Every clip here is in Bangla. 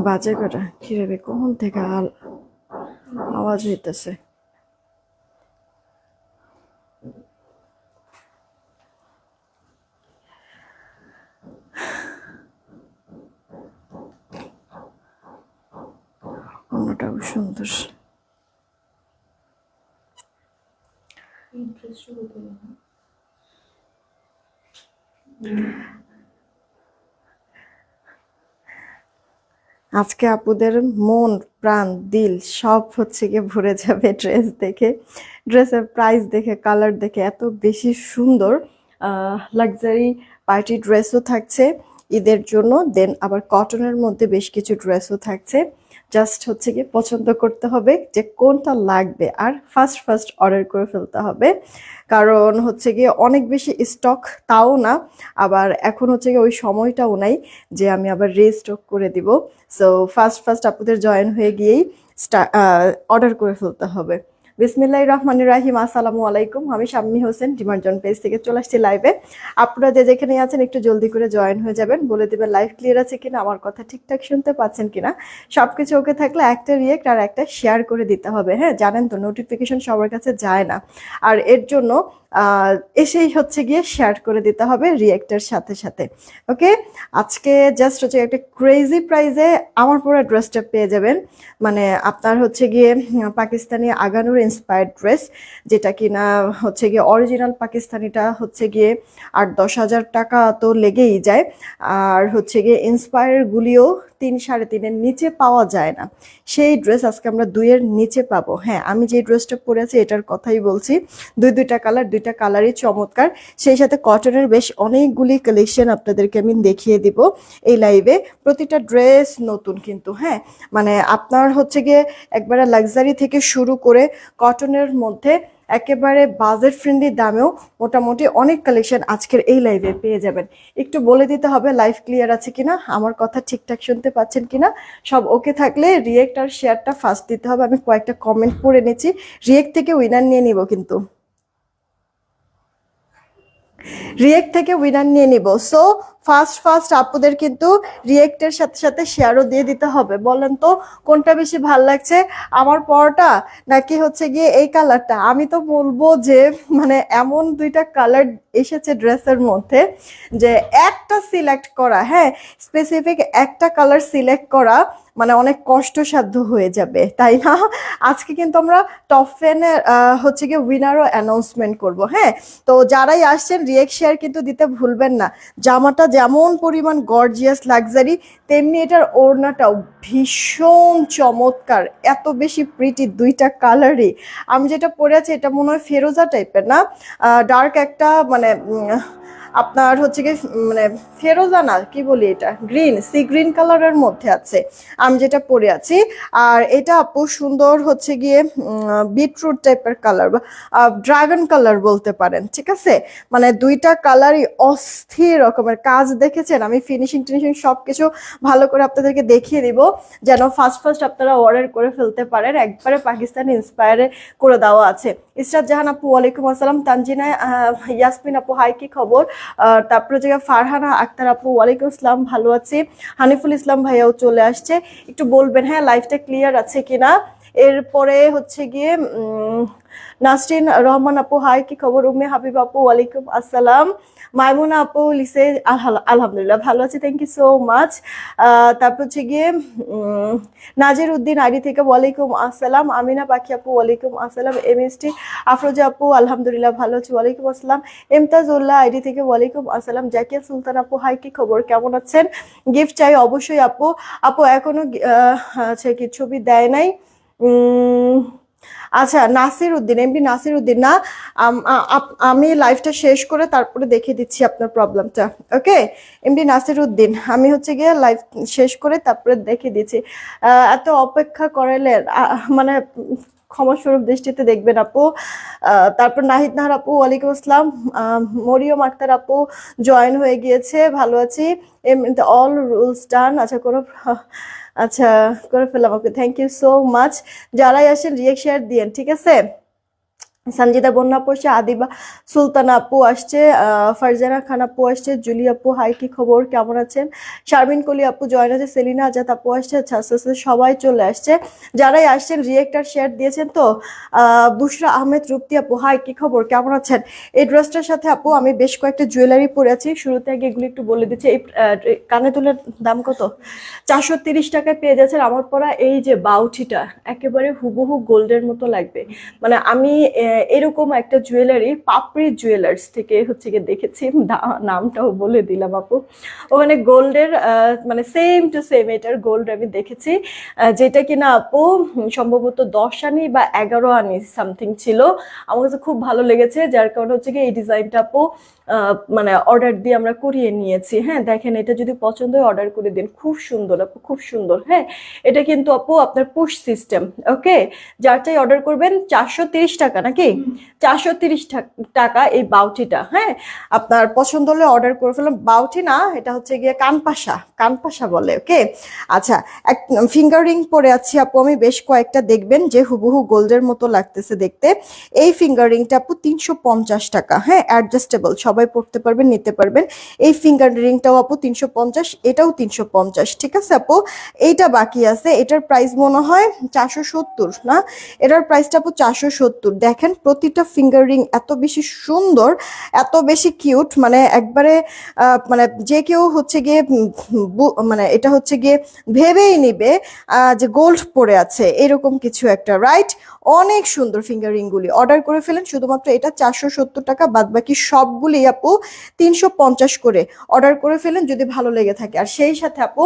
বাজে কটা কিরে রে, কখন থেকে আওয়াজ হইতেছে? অন্যটাও সুন্দর। আজকে আপুদের মন প্রাণ দিল সব হচ্ছে গিয়ে ভরে যাবে ড্রেস দেখে, ড্রেসের প্রাইস দেখে, কালার দেখে। এত বেশি সুন্দর লাক্সারি পার্টি ড্রেসও থাকছে ঈদের জন্য, দেন আবার কটনের মধ্যে বেশ কিছু ড্রেসও থাকছে। জাস্ট হচ্ছে গিয়ে পছন্দ করতে হবে যে কোনটা লাগবে, আর ফার্স্ট ফার্স্ট অর্ডার করে ফেলতে হবে। কারণ হচ্ছে গিয়ে অনেক বেশি স্টক তাও না, আবার এখন হচ্ছে গিয়ে ওই সময়টাও নাই যে আমি আবার রিস্টক করে দিব। সো ফার্স্ট ফার্স্ট আপনাদের জয়েন হয়ে গিয়েই অর্ডার করে ফেলতে হবে। বিসমিল্লাহির রহমানির রাহিম। আসসালামু আলাইকুম, আমি শাম্মী হোসেন ডিমার্জন পেজ থেকে চলে আসছি লাইভে। আপনারা যে যেখানে আছেন একটু জলদি করে জয়েন হয়ে যাবেন, বলে দেবেন লাইভ ক্লিয়ার আছে কিনা, আমার কথা ঠিকঠাক শুনতে পাচ্ছেন কিনা। সবকিছু ওকে থাকলে একটা রিয়েক্ট আর একটা শেয়ার করে দিতে হবে। হ্যাঁ, জানেন তো নোটিফিকেশন সবার কাছে যায় না, আর এর জন্য এসেই হচ্ছে গিয়ে শেয়ার করে দিতে হবে রিয়েক্টের সাথে সাথে। ওকে, আজকে জাস্ট হচ্ছে একটা ক্রেজি প্রাইজে আমার পুরো ড্রেসটা পেয়ে যাবেন। মানে আপনার হচ্ছে গিয়ে পাকিস্তানি আগানুর ইন্সপায়ার্ড ড্রেস, যেটা কিনা হচ্ছে গিয়ে অরিজিনাল পাকিস্তানিটা হচ্ছে গিয়ে 8-10 হাজার টাকা তো লেগেই যায়, আর হচ্ছে গিয়ে ইন্সপায়ারগুলিও 3-3.5-এর নিচে পাওয়া যায় না। সেই ড্রেস আজকে আমরা 2-এর নিচে পাবো। হ্যাঁ, আমি যে ড্রেসটা পরে আছি এটার কথাই বলছি। দুইটা কালার, দুইটা কালারই চমৎকার। সেই সাথে কটনের বেশ অনেকগুলি কালেকশন আপনাদেরকে আমি দেখিয়ে দিব এই লাইভে। প্রতিটা ড্রেস নতুন কিন্তু। হ্যাঁ, মানে আপনার হচ্ছে গিয়ে একবারে লাক্সারি থেকে শুরু করে কটনের মধ্যে একেবারে বাজেট ফ্রেন্ডলি দামেও মোটামুটি অনেক কালেকশন আজকের এই লাইভে পেয়ে যাবেন। একটু বলে দিতে হবে লাইভ ক্লিয়ার আছে কিনা, আমার কথা ঠিকঠাক শুনতে পাচ্ছেন কিনা। সব ওকে থাকলে রিয়েক্ট আর শেয়ারটা ফার্স্ট দিতে হবে। আমি কয়েকটা কমেন্ট পড়ে নিচ্ছি, রিয়েক্ট থেকে উইনার নিয়ে নিব কিন্তু, রিয়েক্ট থেকে উইনার নিয়ে নিব। সো ফার্স্ট ফার্স্ট আপুদের কিন্তু রিয়েক্টের সাথে সাথে শেয়ারও দিয়ে দিতে হবে। বলেন তো কোনটা বেশি ভাল লাগছে, আমার পরটা নাকি হচ্ছে গিয়ে এই কালারটা? আমি তো বলবো যে মানে এমন দুইটা কালার এসেছে ড্রেসের মধ্যে যে একটা সিলেক্ট করা, হ্যাঁ স্পেসিফিক একটা কালার সিলেক্ট করা মানে অনেক কষ্টসাধ্য হয়ে যাবে, তাই না? আজকে কিন্তু আমরা টপ 10 এর হচ্ছে গিয়ে উইনারও অ্যানাউন্সমেন্ট করব। হ্যাঁ, তো যারাই আসছেন রিয়েক্ট শেয়ার কিন্তু দিতে ভুলবেন না। জামাটা যেমন পরিমাণ গর্জিয়াস লাক্সারি, তেমনি এটার ওড়নাটাও ভীষণ চমৎকার, এত বেশি প্রিটি দুইটা কালারই। আমি যেটা পরে আছি এটা মনে হয় ফেরোজা টাইপের, না ডার্ক একটা মানে আপনার হচ্ছে কি মানে ফেরোজা না, কি বলি এটা, গ্রিন, সি গ্রিন কালারের মধ্যে আছে আমি যেটা পরে আছি। আর এটা আপু সুন্দর হচ্ছে গিয়ে বিটরুট টাইপের কালার বা ড্রাগন কালার বলতে পারেন। ঠিক আছে, মানে দুইটা কালারই অস্থির রকমের কাজ। দেখেছেন আমি ফিনিশিং টিনিশিং সবকিছু ভালো করে আপনাদেরকে দেখিয়ে দিব, যেন ফার্স্ট ফার্স্ট আপনারা অর্ডার করে ফেলতে পারেন। একবারে পাকিস্তানি ইন্সপায়ারে করে দেওয়া আছে। ইসরাত জাহান আপু ওয়ালাইকুম আসসালাম। তানজিনা ইয়াসমিন আপু হাই, কি খবর? তারপরে যে ফারহানা আক্তার আপু ওয়ালাইকুম আসসালাম, ভালো আছি। হানিফুল ইসলাম ভাইয়াও চলে আসছে, একটু বলবেন হ্যাঁ লাইভটা ক্লিয়ার আছে কিনা। এরপরে হচ্ছে গিয়ে নাসরিন রহমান আপু হাই, কি খবর? উম্মে হাবিব আপু ওয়ালাইকুম আসসালাম। মাইমুনা আপু লিসে আলহামদুলিল্লাহ ভালো আছি, থ্যাংক ইউ সো মাচ। তারপর হচ্ছে গিয়ে নাজির উদ্দিন আইডি থেকে ওয়ালাইকুম আসসালাম। আমিনা পাখি আপু ওয়ালাইকুম আসসালাম। এমএসটি আফরোজা আপু আলহামদুলিল্লাহ ভালো আছি, ওয়ালাইকুম আসসালাম। ইমতাজউল্লাহ আইডি থেকে ওয়ালাইকুম আসসালাম। জাকিয়া সুলতান আপু হাই, কি খবর, কেমন আছেন? গিফট চাই অবশ্যই আপু। আপু এখনো আচ্ছা কি ছবি দেয় নাই? আচ্ছা, নাসির উদ্দিন, এমডি নাসির উদ্দিন না। আমি লাইভটা শেষ করে তারপরে দেখে দিচ্ছি আপনার প্রবলেমটা। ওকে, এমডি নাসির উদ্দিন, আমি হচ্ছে গিয়ে লাইভ শেষ করে তারপরে দেখে দিচ্ছি। এত অপেক্ষা করালে মানে ক্ষমাস্বরূপ দৃষ্টিতে দেখবেন আপু। তারপর নাহিদ নাহার আপু ওয়ালাইকুম আসসালাম। মরিয়ম আক্তার আপু জয়েন হয়ে গিয়েছে, ভালো আছি। অল রুলস ডান, আচ্ছা কোনো আচ্ছা করে ফেললাম। ওকে, থ্যাংক ইউ সো মাচ। যারাই আসেন রিয়েক্ট শেয়ার দিয়েন, ঠিক আছে? সঞ্জিদা বন্যা আপু আসছে, আদিবা সুলতানা আপু আসছে, ফারজানা খান আপু আসছে, জুলি আপু হাই, কি খবর, কেমন আছেন? শারমিন কলি আপু জয়েন আছে, সেলিনা আজাদ আপু আসছে। আচ্ছা আস্তে আস্তে সবাই চলে আসছে, যারাই আসছেন রিয়েক্টার শেয়ার দিয়েছেন তো। বুশরা আহমেদ রূপতি আপু হাই, কি খবর, কেমন আছেন? এই ড্রেসটার সাথে আপু আমি বেশ কয়েকটা জুয়েলারি পরে আছি, শুরুতে আগে এগুলো একটু বলে দিচ্ছি। এই কানে দুলের দাম কত? 430 টাকায় পেয়ে যাচ্ছেন আমার পরা এই যে বাউটিটা, একেবারে হুবহু গোল্ডের মতো লাগবে। মানে আমি এরকম একটা জুয়েলারি পাপড়ি জুয়েলার্স থেকে হচ্ছে গিয়ে দেখেছি, নামটাও বলে দিলাম আপু। ওখানে গোল্ডের মানে সেম টু সেম এটার গোল্ড আমি দেখেছি, যেটা কিনা আপু সম্ভবত 10 আনি বা 11 আনি সামথিং ছিল। আমার কাছে খুব ভালো লেগেছে, যার কারণে হচ্ছে কি এই ডিজাইনটা আপু মানে অর্ডার দিয়ে আমরা করিয়ে নিয়েছি। হ্যাঁ দেখেন, এটা যদি পছন্দ হয় অর্ডার করে দিন, খুব সুন্দর আপু, খুব সুন্দর। হ্যাঁ এটা কিন্তু আপু আপনার পুশ সিস্টেম, ওকে। যার চাই অর্ডার করবেন। 430 টাকা নাকি? 430 টাকা এই বাউটিটা। হ্যাঁ আপনার পছন্দ হলে অর্ডার করে ফেলাম। বাউটি না, এটা হচ্ছে গিয়ে কানপাশা, কানপাশা বলে, ওকে। আচ্ছা, এক ফিঙ্গার রিং পরে আছি আপু আমি, বেশ কয়েকটা দেখবেন যে হুবহু গোল্ডের মতো লাগতেছে দেখতে। এই ফিঙ্গার রিংটা আপু 350 টাকা। হ্যাঁ অ্যাডজাস্টেবল, সবাই পড়তে পারবেন, নিতে পারবেন। এই ফিঙ্গার রিংটাও আপু 350, এটাও 350, ঠিক আছে আপু। এইটা বাকি আছে, এটার প্রাইস মনে হয় 470 না, এটার প্রাইসটা আপু 470। দেখেন প্রতিটা ফিঙ্গার রিং এত বেশি সুন্দর, এত বেশি কিউট, মানে একবারে মানে যে কেউ হচ্ছে গিয়ে মানে এটা হচ্ছে গিয়ে ভেবেই নিবে যে গোল্ড পরে আছে এরকম কিছু একটা, রাইট? অনেক সুন্দর ফিঙ্গার রিং গুলি। অর্ডার করে ফেলেন, শুধুমাত্র এটা 470 টাকা, বাদ বাকি সবগুলি আপু 350 করে। অর্ডার করে ফেলেন যদি ভালো লেগে থাকে। আর সেই সাথে আপু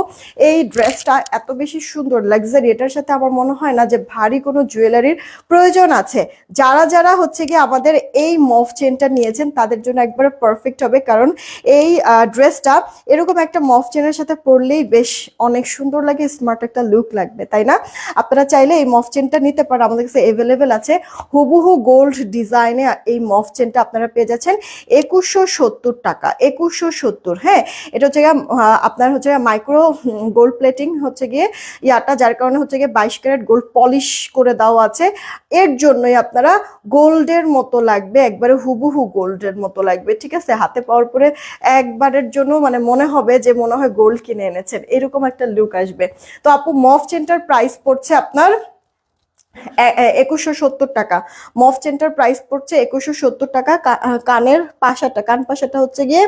এই ড্রেসটা এত বেশি সুন্দর লাক্সারি, এটার সাথে আমার মনে হয় না যে ভারী কোনো জুয়েলারির প্রয়োজন আছে। যারা যারা হচ্ছে গিয়ে আমাদের এই মফ চেনটা নিয়েছেন তাদের জন্য একবারে পারফেক্ট হবে, কারণ এই ড্রেসটা এরকম একটা মফ চেনের সাথে পরলেই বেশ অনেক সুন্দর লাগে, স্মার্ট একটা লুক লাগবে, তাই না? আপনারা চাইলে এই মফ চেনটা নিতে পারেন, আমাদের কাছে অ্যাভেলেবেল আছে। হুবহু গোল্ড ডিজাইনে এই মফ চেনটা আপনারা পেয়ে যাচ্ছেন 2170 টাকা, 2170। হ্যাঁ এটা হচ্ছে গিয়ে আপনার হচ্ছে মাইক্রো গোল্ড প্লেটিং হচ্ছে গিয়ে ইয়াটা, যার কারণে হচ্ছে গিয়ে 22 ক্যারেট গোল্ড পলিশ করে দেওয়া আছে। এর জন্যই আপনারা গোল্ডের মতো লাগবে, একবারে হুবহু গোল্ডের মতো লাগবে, ঠিক আছে। হাতে পাওয়ার পরে একবারের জন্য মানে মনে হবে যে মনে হয় গোল্ড কিনে এনেছেন, এরকম একটা লুক আসবে। তো আপু মফ চেনটার প্রাইস পড়ছে আপনার 2170 টাকা। মফ চেনটার প্রাইস পড়ছে 2170 টাকা। কানের পাশাটা, কান পাশাটা হচ্ছে গিয়ে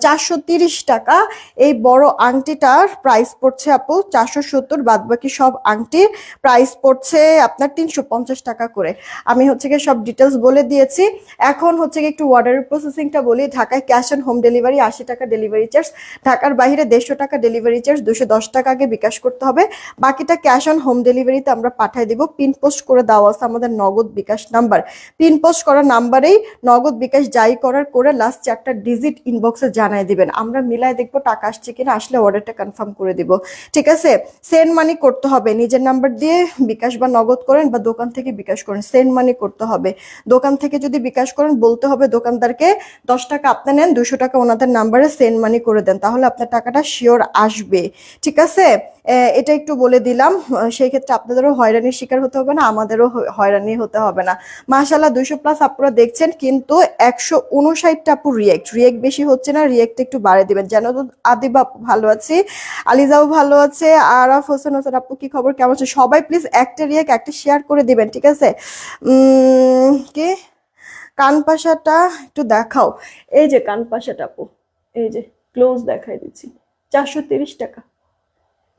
430 টাকা। এই বড় আংটিটার প্রাইস পড়ছে আপু 470, বাদ বাকি সব আংটির প্রাইস পড়ছে আপনার 350 টাকা করে। আমি হচ্ছে গিয়ে সব ডিটেলস বলে দিয়েছি। এখন হচ্ছে গিয়ে একটু অর্ডারের প্রসেসিংটা বলি। ঢাকায় ক্যাশ অন হোম ডেলিভারি 80 টাকা ডেলিভারি চার্জ, ঢাকার বাইরে 150 টাকা ডেলিভারি চার্জ, 210 টাকা আগে বিকাশ করতে হবে, বাকিটা ক্যাশ অন হোম ডেলিভারিতে আমরা পাঠিয়ে দিব। পিন পোস্ট করে দেওয়া আছে আমাদের নগদ বিকাশ নাম্বার, পিন পোস্ট করা নাম্বারেই নগদ বিকাশ যাই করার করে লাস্ট 4টা ডিজিট ইনবক্সে জানাই দিবেন, আমরা মিলাই দেখবো টাকা আসছে কিনা, আসলে অর্ডারটা কনফার্ম করে দিব, ঠিক আছে। সেন্ড মানি করতে হবে, নিজের নাম্বার দিয়ে বিকাশ বা নগদ করেন বা দোকান থেকে বিকাশ করেন, সেন্ড মানি করতে হবে। দোকান থেকে যদি বিকাশ করেন বলতে হবে দোকানদারকে 10 টাকা আপনি নেন, 200 টাকা ওনাদের নাম্বারে সেন্ড মানি করে দেন, তাহলে আপনার টাকাটা শিওর আসবে, ঠিক আছে। এটা একটু বলে দিলাম, সেই ক্ষেত্রে আপনাদেরও হয়রানির শিকার হতে হবে না, আমাদেরও হয়রানি হতে হবে না। মাশাআল্লাহ 200+ আপনারা দেখছেন, কিন্তু 159টা আপু রিয়েক্ট বেশি হচ্ছে না, রিয়েক্ট একটু বাড়িয়ে দিবেন যেন। আদিবা আপু ভালো আছি, আলিজাও ভালো আছে, আরাফ হোসেন আপু কি খবর, কেমন আছে? সবাই প্লিজ একটা রিয়েক্ট একটা শেয়ার করে দিবেন, ঠিক আছে। কি কান পাশাটা একটু দেখাও, এই যে কান পাশাটা আপু, এই যে ক্লোজ দেখাই দিচ্ছি, 430 টাকা।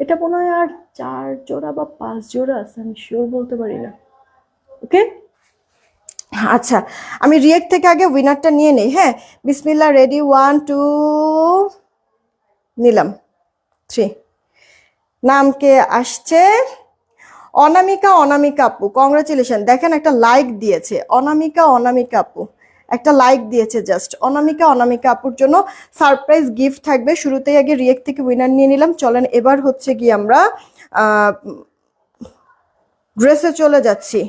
এটা মনে হয় আর 4 জোড়া বা 5 জোড়া আছে, আমি শিওর বলতে পারি না, ওকে। আচ্ছা আমি রিয়েক্ট থেকে আগে উইনারটা নিয়ে নেই। হ্যাঁ বিসমিল্লাহ, রেডি, 1 2, নিলাম 3। নাম কে আসছে? অনামিকা, অনামিকা আপু কংগ্রাচুলেশন। দেখেন একটা লাইক দিয়েছে অনামিকা, অনামিকা আপু একটা লাইক দিয়েছে জাস্ট। অনামিকা, অনামিকা আপুর জন্য সারপ্রাইজ গিফট থাকবে। শুরুতেই আগে রিয়েক্ট থেকে উইনার নিয়ে নিলাম, চলেন এবার হচ্ছে কি আমরা ড্রেসে চলে যাচ্ছি।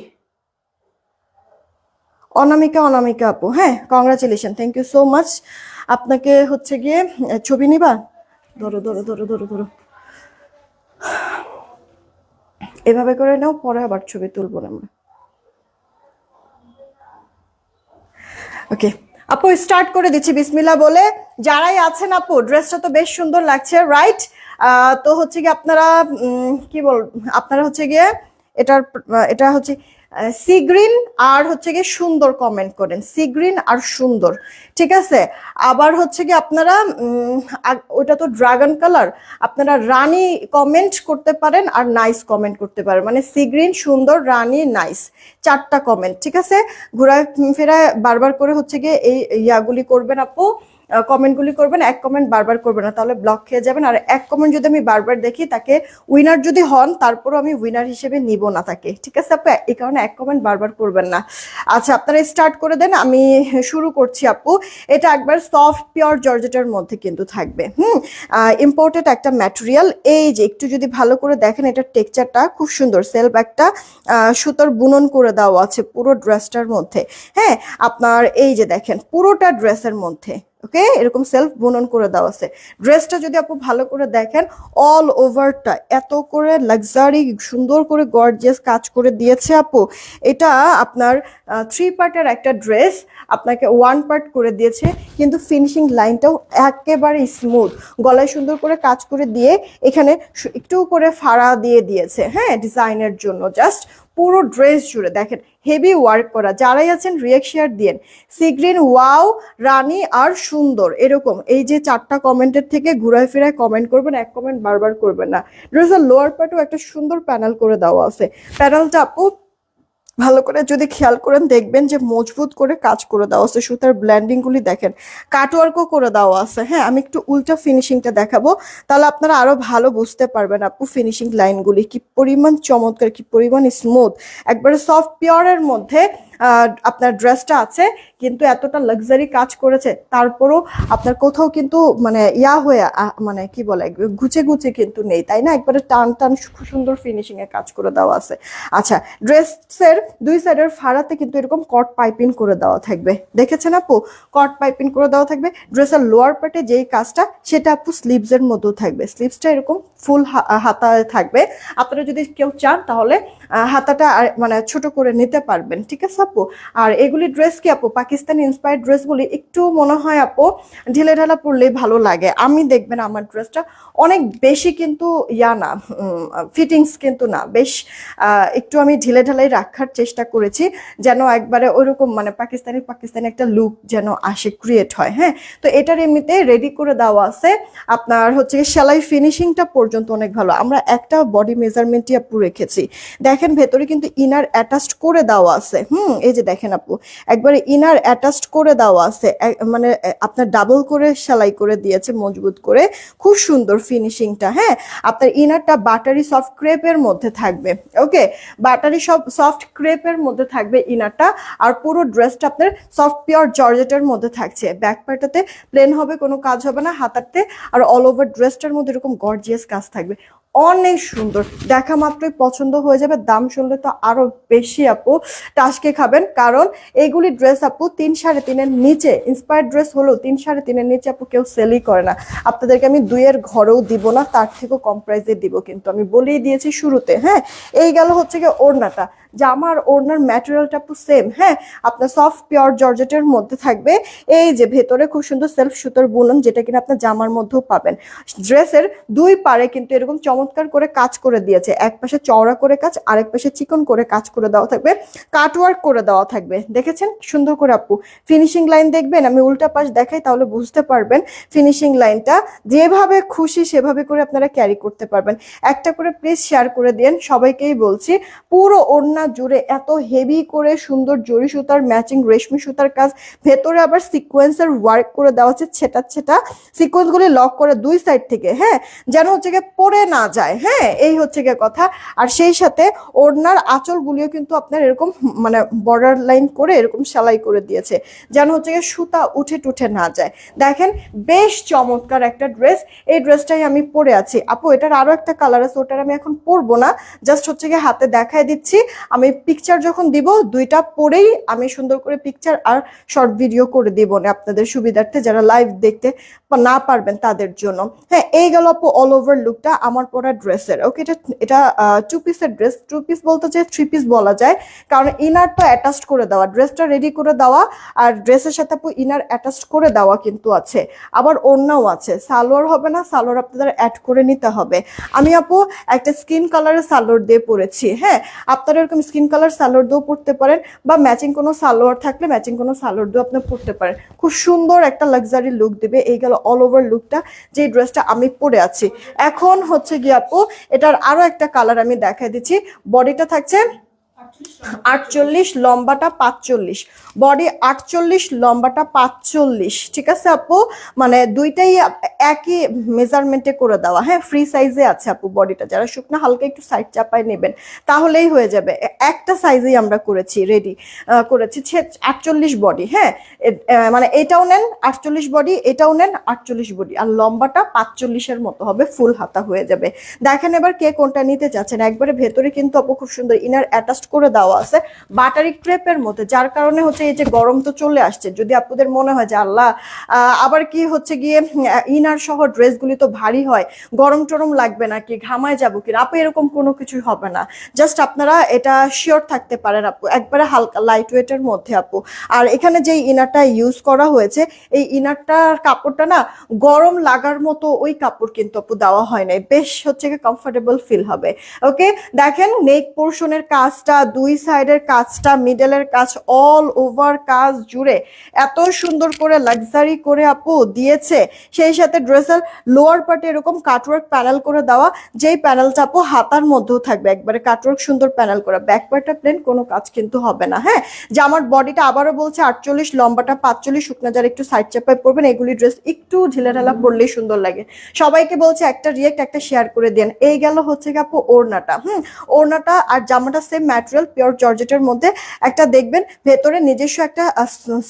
অনামিকা, অনামিকা আপু, হ্যাঁ congratulation, thank you so much. আপনাকে হচ্ছে গিয়ে ছবি নিবা, ধরো ধরো ধরো ধরো ধরো, এভাবে করে নাও, পরে আবার ছবি তুলবো না আমরা। ওকে আপু স্টার্ট করে দিচ্ছি বিসমিল্লাহ বলে। যারাই আছেন আপু, ড্রেসটা তো বেশ সুন্দর লাগছে, রাইট? তো হচ্ছে কি আপনারা কি বল, আপনারা হচ্ছে গিয়ে এটার এটা হচ্ছে সি গ্রিন আর হচ্ছে গিয়ে সুন্দর কমেন্ট করেন, সি গ্রিন আর সুন্দর, ঠিক আছে? আবার হচ্ছে কি আপনারা ওটা তো ড্রাগন কালার, আপনারা রানী কমেন্ট করতে পারেন আর নাইস কমেন্ট করতে পারেন, মানে সি গ্রিন, সুন্দর, রানী, নাইস, 4টা কমেন্ট, ঠিক আছে? ঘোরায় ফেরায় বারবার করে হচ্ছে গিয়ে এই ইয়াগুলি করবেন আপু, কমেন্টগুলি করবেন, এক কমেন্ট বারবার করবেন না, তাহলে ব্লক খেয়ে যাবেন। আর এক কমেন্ট যদি আমি বারবার দেখি, তাকে উইনার যদি হন তারপরও আমি উইনার হিসেবে নিব না তাকে, ঠিক আছে আপু? এই কারণে এক কমেন্ট বারবার করবেন না। আচ্ছা আপনারা স্টার্ট করে দেন, আমি শুরু করছি আপু। এটা একবার সফট পিওর জর্জেটের মধ্যে কিন্তু থাকবে, ইম্পোর্টেড একটা ম্যাটেরিয়াল। এই যে একটু যদি ভালো করে দেখেন, এটার টেক্সচারটা খুব সুন্দর, সেলফ একটা সুতোর বুনন করে দেওয়া আছে পুরো ড্রেসটার মধ্যে। হ্যাঁ, আপনার এই যে দেখেন পুরোটা ড্রেসের মধ্যে, ওকে, এরকম সেলফ বুনন করে দেওয়া আছে। ড্রেসটা যদি আপু ভালো করে দেখেন, অল ওভারটা এত করে লাক্সারি সুন্দর করে গর্জিয়াস কাজ করে দিয়েছে আপু। এটা আপনার 3 পার্টের একটা ড্রেস, আপনাকে 1 পার্ট করে দিয়েছে, কিন্তু ফিনিশিং লাইনটাও একেবারে স্মুথ, গলায় সুন্দর করে কাজ করে দিয়ে এখানে একটু করে ফাড়া দিয়ে দিয়েছে, হ্যাঁ, ডিজাইনের জন্য। জাস্ট পুরো ড্রেস জুড়ে দেখেন হেভি ওয়ার্ক করা। যারাই আছেন রিয়েক্ট শেয়ার দিয়েন, সিগ্রিন, ওয়াও, রানী আর সুন্দর, এরকম এই যে 4টা কমেন্টের থেকে ঘুরায় ফিরায় কমেন্ট করবেন, এক কমেন্ট বারবার করবেন না। ড্রেসের লোয়ার পার্টেও একটা সুন্দর প্যানেল করে দেওয়া আছে। প্যানেলটা আপু ভালো করে যদি খেয়াল করেন দেখবেন যে মজবুত করে কাজ করে দেওয়া আছে, সুতার ব্ল্যান্ডিং গুলি দেখেন, কাটওয়ার্কও করে দেওয়া আছে। হ্যাঁ, আমি একটু উল্টা ফিনিশিংটা দেখাবো, তাহলে আপনারা আরো ভালো বুঝতে পারবেন আপু ফিনিশিং লাইনগুলি কি পরিমাণ চমৎকার, কি পরিমাণ স্মুথ, একবারে সফট পিওরের মধ্যে আপনার ড্রেসটা আছে, কিন্তু এতটা লাক্সারি কাজ করেছে, তারপরও আপনার কোথাও কিন্তু মানে ইয়া হয়ে মানে কি বলে গুছে গুছে কিন্তু নেই, তাই না? একবারে টান টান সুন্দর ফিনিশিং এ কাজ করে দেওয়া আছে। আচ্ছা, ড্রেসের 2 সাইডের ফাড়াতে কিন্তু এরকম কট পাইপিং করে দেওয়া থাকবে, দেখেছেন আপু? কট পাইপিং করে দেওয়া থাকবে। ড্রেসের লোয়ার পার্টে যেই কাজটা, সেটা আপু স্লিভস এর মধ্যেও থাকবে, স্লিভসটা এরকম ফুল হাতায় থাকবে। আপনারা যদি কেউ চান তাহলে হাতাটা মানে ছোট করে নিতে পারবেন, ঠিক আছে আপু? আর এগুলি ড্রেস কি আপু পাকিস্তানি ইন্সপায়ার্ড ড্রেস বলি, একটু মনে হয় আপু ঢিলে ঢালা পরলেই ভালো লাগে। আমি দেখবেন আমার ড্রেসটা অনেক বেশি কিন্তু ইয়া না, ফিটিংস কিন্তু না, বেশ একটু আমি ঢিলে ঢালাই রাখার চেষ্টা করেছি, যেন একবারে ওইরকম মানে পাকিস্তানি পাকিস্তানি একটা লুক যেন আসে, ক্রিয়েট হয়। হ্যাঁ, তো এটার এমনিতে রেডি করে দেওয়া আছে। আপনার হচ্ছে সেলাই ফিনিশিংটা পর্যন্ত অনেক ভালো। আমরা একটা বডি মেজারমেন্টই আপু রেখেছি, দেখেন ভেতরে কিন্তু ইনার অ্যাটাচড করে দেওয়া আছে। এই যে দেখেন আপু, একবারে ইনার অ্যাটাচড করে দেওয়া আছে, মানে আপনার ডাবল করে সেলাই করে দিয়েছে মজবুত করে, খুব সুন্দর ফিনিশিংটা। হ্যাঁ, আপনার ইনারটা বাটারি সফট ক্রেপের মধ্যে থাকবে, ওকে, বাটারি সফট ক্রেপের মধ্যে থাকবে ইনারটা, আর পুরো ড্রেসটা আপনার সফট পিওর জর্জেটের মধ্যে থাকছে। ব্যাক পার্টটাতে প্লেন হবে, কোনো কাজ হবে না হাতাতে, আর অল ওভার ড্রেসটার মধ্যে এরকম গর্জিয়াস কাজ থাকবে, অনেক সুন্দর, দেখা মাত্রই পছন্দ হয়ে যাবে। দাম শুনলে তো আরো বেশি আপু টাসকে খাবেন, কারণ এইগুলি ড্রেস আপু 3-3.5-এর নিচে, ইন্সপায়ার্ড ড্রেস হলেও 3-3.5-এর নিচে আপু কেউ সেলই করে না। আপনাদেরকে আমি 2-এর ঘরেও দিব না, তার থেকেও কম প্রাইসে দিব, কিন্তু আমি বলেই দিয়েছি শুরুতে। হ্যাঁ, এই গেল হচ্ছে গিয়ে ওড়নাটা, জামার ওড়নার ম্যাটেরিয়ালটা আপু সেম। হ্যাঁ, আপনার সফট পিওর জর্জেটের মধ্যে থাকবে, এই যে ভেতরে খুব সুন্দর সেলফ সুতোর বুনন, যেটা কিনা আপনার জামার মধ্যেও পাবেন। ড্রেসের 2 পারে কিন্তু এরকম চমৎকার করে কাজ করে দিয়েছে, এক পাশে চওড়া করে কাজ, আরেক পাশে চিকন করে কাজ করে দেওয়া থাকবে, কাটওয়ার্ক করে দেওয়া থাকবে, দেখেছেন সুন্দর করে আপু। ফিনিশিং লাইন দেখবেন, আমি উল্টা পাশ দেখাই তাহলে বুঝতে পারবেন ফিনিশিং লাইনটা, যেভাবে খুশি সেভাবে করে আপনারা ক্যারি করতে পারবেন। একটা করে প্লিজ শেয়ার করে দিন, সবাইকেই বলছি। পুরো ওড়না জুড়ে এত হেভি করে সুন্দর জরি সুতার ম্যাচিং রেশমি সুতার কাজ, ভেতরে আবার সিকোয়েন্সের ওয়ার্ক করে দেওয়া হচ্ছে, ছেটা ছেটা সিকোয়েন্সগুলি লক করে 2 সাইড থেকে, হ্যাঁ, যেন হচ্ছে গিয়ে পড়ে না যায়। হ্যাঁ, এই হচ্ছে গিয়ে কথা। আর সেই সাথে ওড়নার আঁচলগুলিও কিন্তু আপনার এরকম মানে বর্ডার লাইন করে এরকম সেলাই করে দিয়েছে, যেন হচ্ছে গিয়ে সুতা উঠে টুঠে না যায়। দেখেন বেশ চমৎকার একটা ড্রেস, এই ড্রেসটাই আমি পরে আছি আপু। এটার আরো একটা কালার আছে, ওটার আমি এখন পরবো না, জাস্ট হচ্ছে গিয়ে হাতে দেখাই দিচ্ছি। আমি পিকচার যখন দিব 2টা পরেই আমি সুন্দর করে পিকচার আর শর্ট ভিডিও করে দিব না আপনাদের সুবিধার্থে, যারা লাইভ দেখতে না পারবেন তাদের জন্য। হ্যাঁ, এই গেল আপু অল ওভার লুকটা। আমার পরা করা ড্রেসের। ওকে, এটা এটা 2 পিসের ড্রেস, 2 পিস বলতে চাই 3 পিস বলা যায়, কারণ ইনারটা অ্যাটাচ করে দেওয়া, ড্রেসটা রেডি করে দেওয়া, আর ড্রেসের সাথে আপু ইনার অ্যাটাচ করে দেওয়া কিন্তু আছে। আবার ওড়নাও আছে, সালোয়ার হবে না, সালোয়ার আপনাদের অ্যাড করে নিতে হবে। আমি আপু একটা স্কিন কালারের সালোয়ার দিয়ে পরেছি, হ্যাঁ, আপনারা এরকম স্কিন কালার সালোয়ার দিয়েও পরতে পারেন, বা ম্যাচিং কোনো সালোয়ার থাকলে ম্যাচিং কোনো সালোয়ার দিয়েও আপনি পরতে পারেন। খুব সুন্দর একটা লাক্সারি লুক দিবে। এই গেল অল ওভার লুকটা, যে ড্রেসটা আমি পরে আছি। এখন হচ্ছে গিয়ে আপু এটার আরো একটা কালার আমি দেখাই দিচ্ছি। বডিটা থাকছে 48, লম্বাটা 45, বডি 48, লম্বাটা 45, ঠিক আছে আপু, মানে দুইটাই একই মেজারমেন্টে করে দেওয়া, হ্যাঁ, ফ্রি সাইজে আছে আপু বডিটা। যারা শুকনো হালকা একটু সাইড চাপায় নেবেন তাহলেই হয়ে যাবে। একটা সাইজেই আমরা করেছি, রেডি করেছি 48 বডি, হ্যাঁ, মানে এটাও নেন 48 বডি, এটাও নেন 48 বডি, আর লম্বাটা 45-এর মতো হবে, ফুল হাতা হয়ে যাবে। দেখেন এবার কে কোনটা নিতে চাচ্ছেন। একবারে ভেতরে কিন্তু আপু খুব সুন্দর ইনার অ্যাটাচড করে দেওয়া আছে বাটারি ক্রেপের মধ্যে, যার কারণে হচ্ছে এই যে গরম তো চলে আসছে, যদি আপনাদের মনে হয় যে আল্লাহ আবার কি হচ্ছে গিয়ে ইনার সহ ড্রেসগুলি তো ভারী হয়, গরম টরম লাগবে নাকি, ঘামায় যাবো কি, আপু এরকম কোনো কিছুই হবে না। জাস্ট আপনারা এটা শিওর থাকতে পারেন আপু, একবারে হালকা লাইট ওয়েটের মধ্যে আপু। আর এখানে যে ইনারটা ইউজ করা হয়েছে, এই ইনারটার কাপড়টা না গরম লাগার মতো ওই কাপড় কিন্তু আপু দেওয়া হয় নাই, বেশ হচ্ছে গিয়ে কমফোর্টেবল ফিল হবে। ওকে, দেখেন নেক পোর্শনের কাজটা, দুই সাইডের কাজটা, মিডলের কাজ, অল ওভার কাজ জুড়ে এত সুন্দর করে লাক্সারি করে আপু দিয়েছে। সেই সাথে ড্রেসের লোয়ার পার্টে এরকম কাটওয়ার্ক প্যানেল করে দেওয়া, যেই প্যানেলটা আপু হাতার মধ্যেও থাকবে, একবারে কাটওয়ার্ক সুন্দর প্যানেল করা, ব্যাক পার্টটা প্লেন, কোনো কাজ কিন্তু হবে না। হ্যাঁ, জামার বডিটা আবারও বলছে 48, লম্বাটা 45, শুকনা যারা একটু সাইড চাপায় পরবেন এগুলি ড্রেস একটু ঢিলেঢালা পরলেই সুন্দর লাগে। সবাইকে বলছে একটা রিয়েক্ট, একটা শেয়ার করে দেন। এই গেল হচ্ছে আপু ওড়নাটা, ওড়নাটা আর জামাটা সেম ম্যাটেরিয়াল, পিওর জর্জেটের মধ্যে। একটা দেখবেন ভেতরে নিজস্ব একটা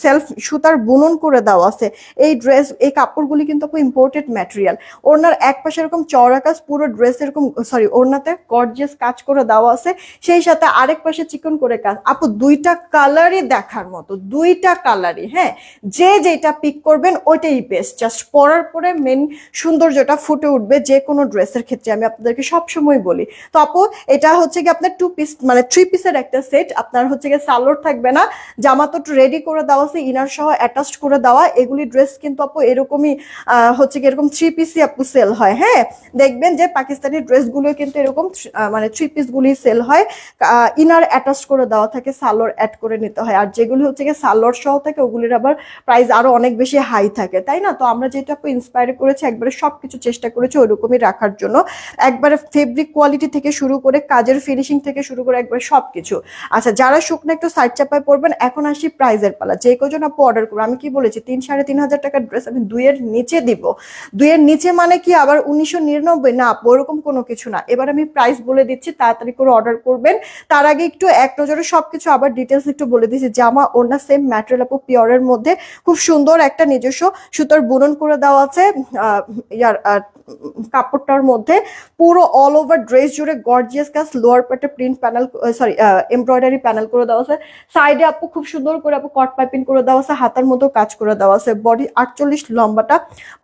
সেলফ সুতার বুনন করে দেওয়া আছে। এই ড্রেস, এই কাপড়গুলি কিন্তু আপু ইম্পোর্টেড ম্যাটেরিয়াল। ওড়নার এক পাশে এরকম চওড়া কাজ, পুরো ড্রেস এরকম, সরি, ওড়নাতে গর্জিয়াস কাজ করে দেওয়া আছে, সেই সাথে আরেক পাশে চিকন করে কাজ। আপু দুইটা কালারই দেখার মতো, দুইটা কালারই, হ্যাঁ, যে যেটা পিক করবেন ওইটাই বেস্ট। জাস্ট পরার পরে মেন সৌন্দর্যটা ফুটে উঠবে যে কোনো ড্রেসের ক্ষেত্রে, আমি আপনাদেরকে সবসময় বলি। তো আপু এটা হচ্ছে কি আপনার 2 পিস মানে 3 পিসের একটা সেট, আপনার হচ্ছে গিয়ে সালোয়ার থাকবে না, জামা তো রেডি করে দেওয়া আছে, ইনার সহ অ্যাটাচড করে দেওয়া। এগুলি ড্রেস কিন্তু আপু এরকমই হচ্ছে কি এরকম 3 পিসই আপু সেল হয়। হ্যাঁ, দেখবেন যে পাকিস্তানি ড্রেসগুলো কিন্তু এরকম মানে 3 পিস গুলি সেল হয়, ইনার অ্যাটাচড করে দেওয়া থাকে, সালোয়ার অ্যাড করে নিতে হয়। আর যেগুলি হচ্ছে গিয়ে সালোয়ার সহ থাকে ওগুলির আবার প্রাইস আরো অনেক বেশি হাই থাকে, তাই না? তো আমরা যেটা আপু ইন্সপায়ার করেছি, একবারে সবকিছু চেষ্টা করেছি ওইরকমই রাখার জন্য, একবারে ফেব্রিক কোয়ালিটি থেকে শুরু করে কাজের ফিনিশিং থেকে শুরু করে একবারে সবকিছু। আচ্ছা, যারা শুকনো একটু সাইড চাপায় পড়বেন, এখন আসি প্রাইজের পালা। যে কজন আপু অর্ডার করবো, আমি কি বলেছি 3-3.5 টাকার ড্রেস আমি 2-এর নিচে দিব। 2-এর নিচে মানে কি আবার 1999? না আপু, ওরকম কোনো কিছু না। এবার আমি প্রাইস বলে দিচ্ছি, তাড়াতাড়ি করে অর্ডার করবেন। তার আগে একটু এক নজরে সবকিছু আবার ডিটেলস একটু বলে দিচ্ছি। জামা ওড়না সেম ম্যাটেরিয়াল আপু, পিওরের মধ্যে, খুব সুন্দর একটা নিজস্ব সুতোর বুনন করে দেওয়া আছে ইয়ার কাপড়টার মধ্যে, পুরো অল ওভার ড্রেস জুড়ে গর্জিয়াস কাজ, লোয়ার পার্টে print panel, sorry embroidery panel করে দেওয়া আছে, সাইডে আপু খুব সুন্দর করে আপু কট পাইপিং করে দেওয়া আছে, হাতার মতো কাজ করে দেওয়া আছে, বডি 48, লম্বাটা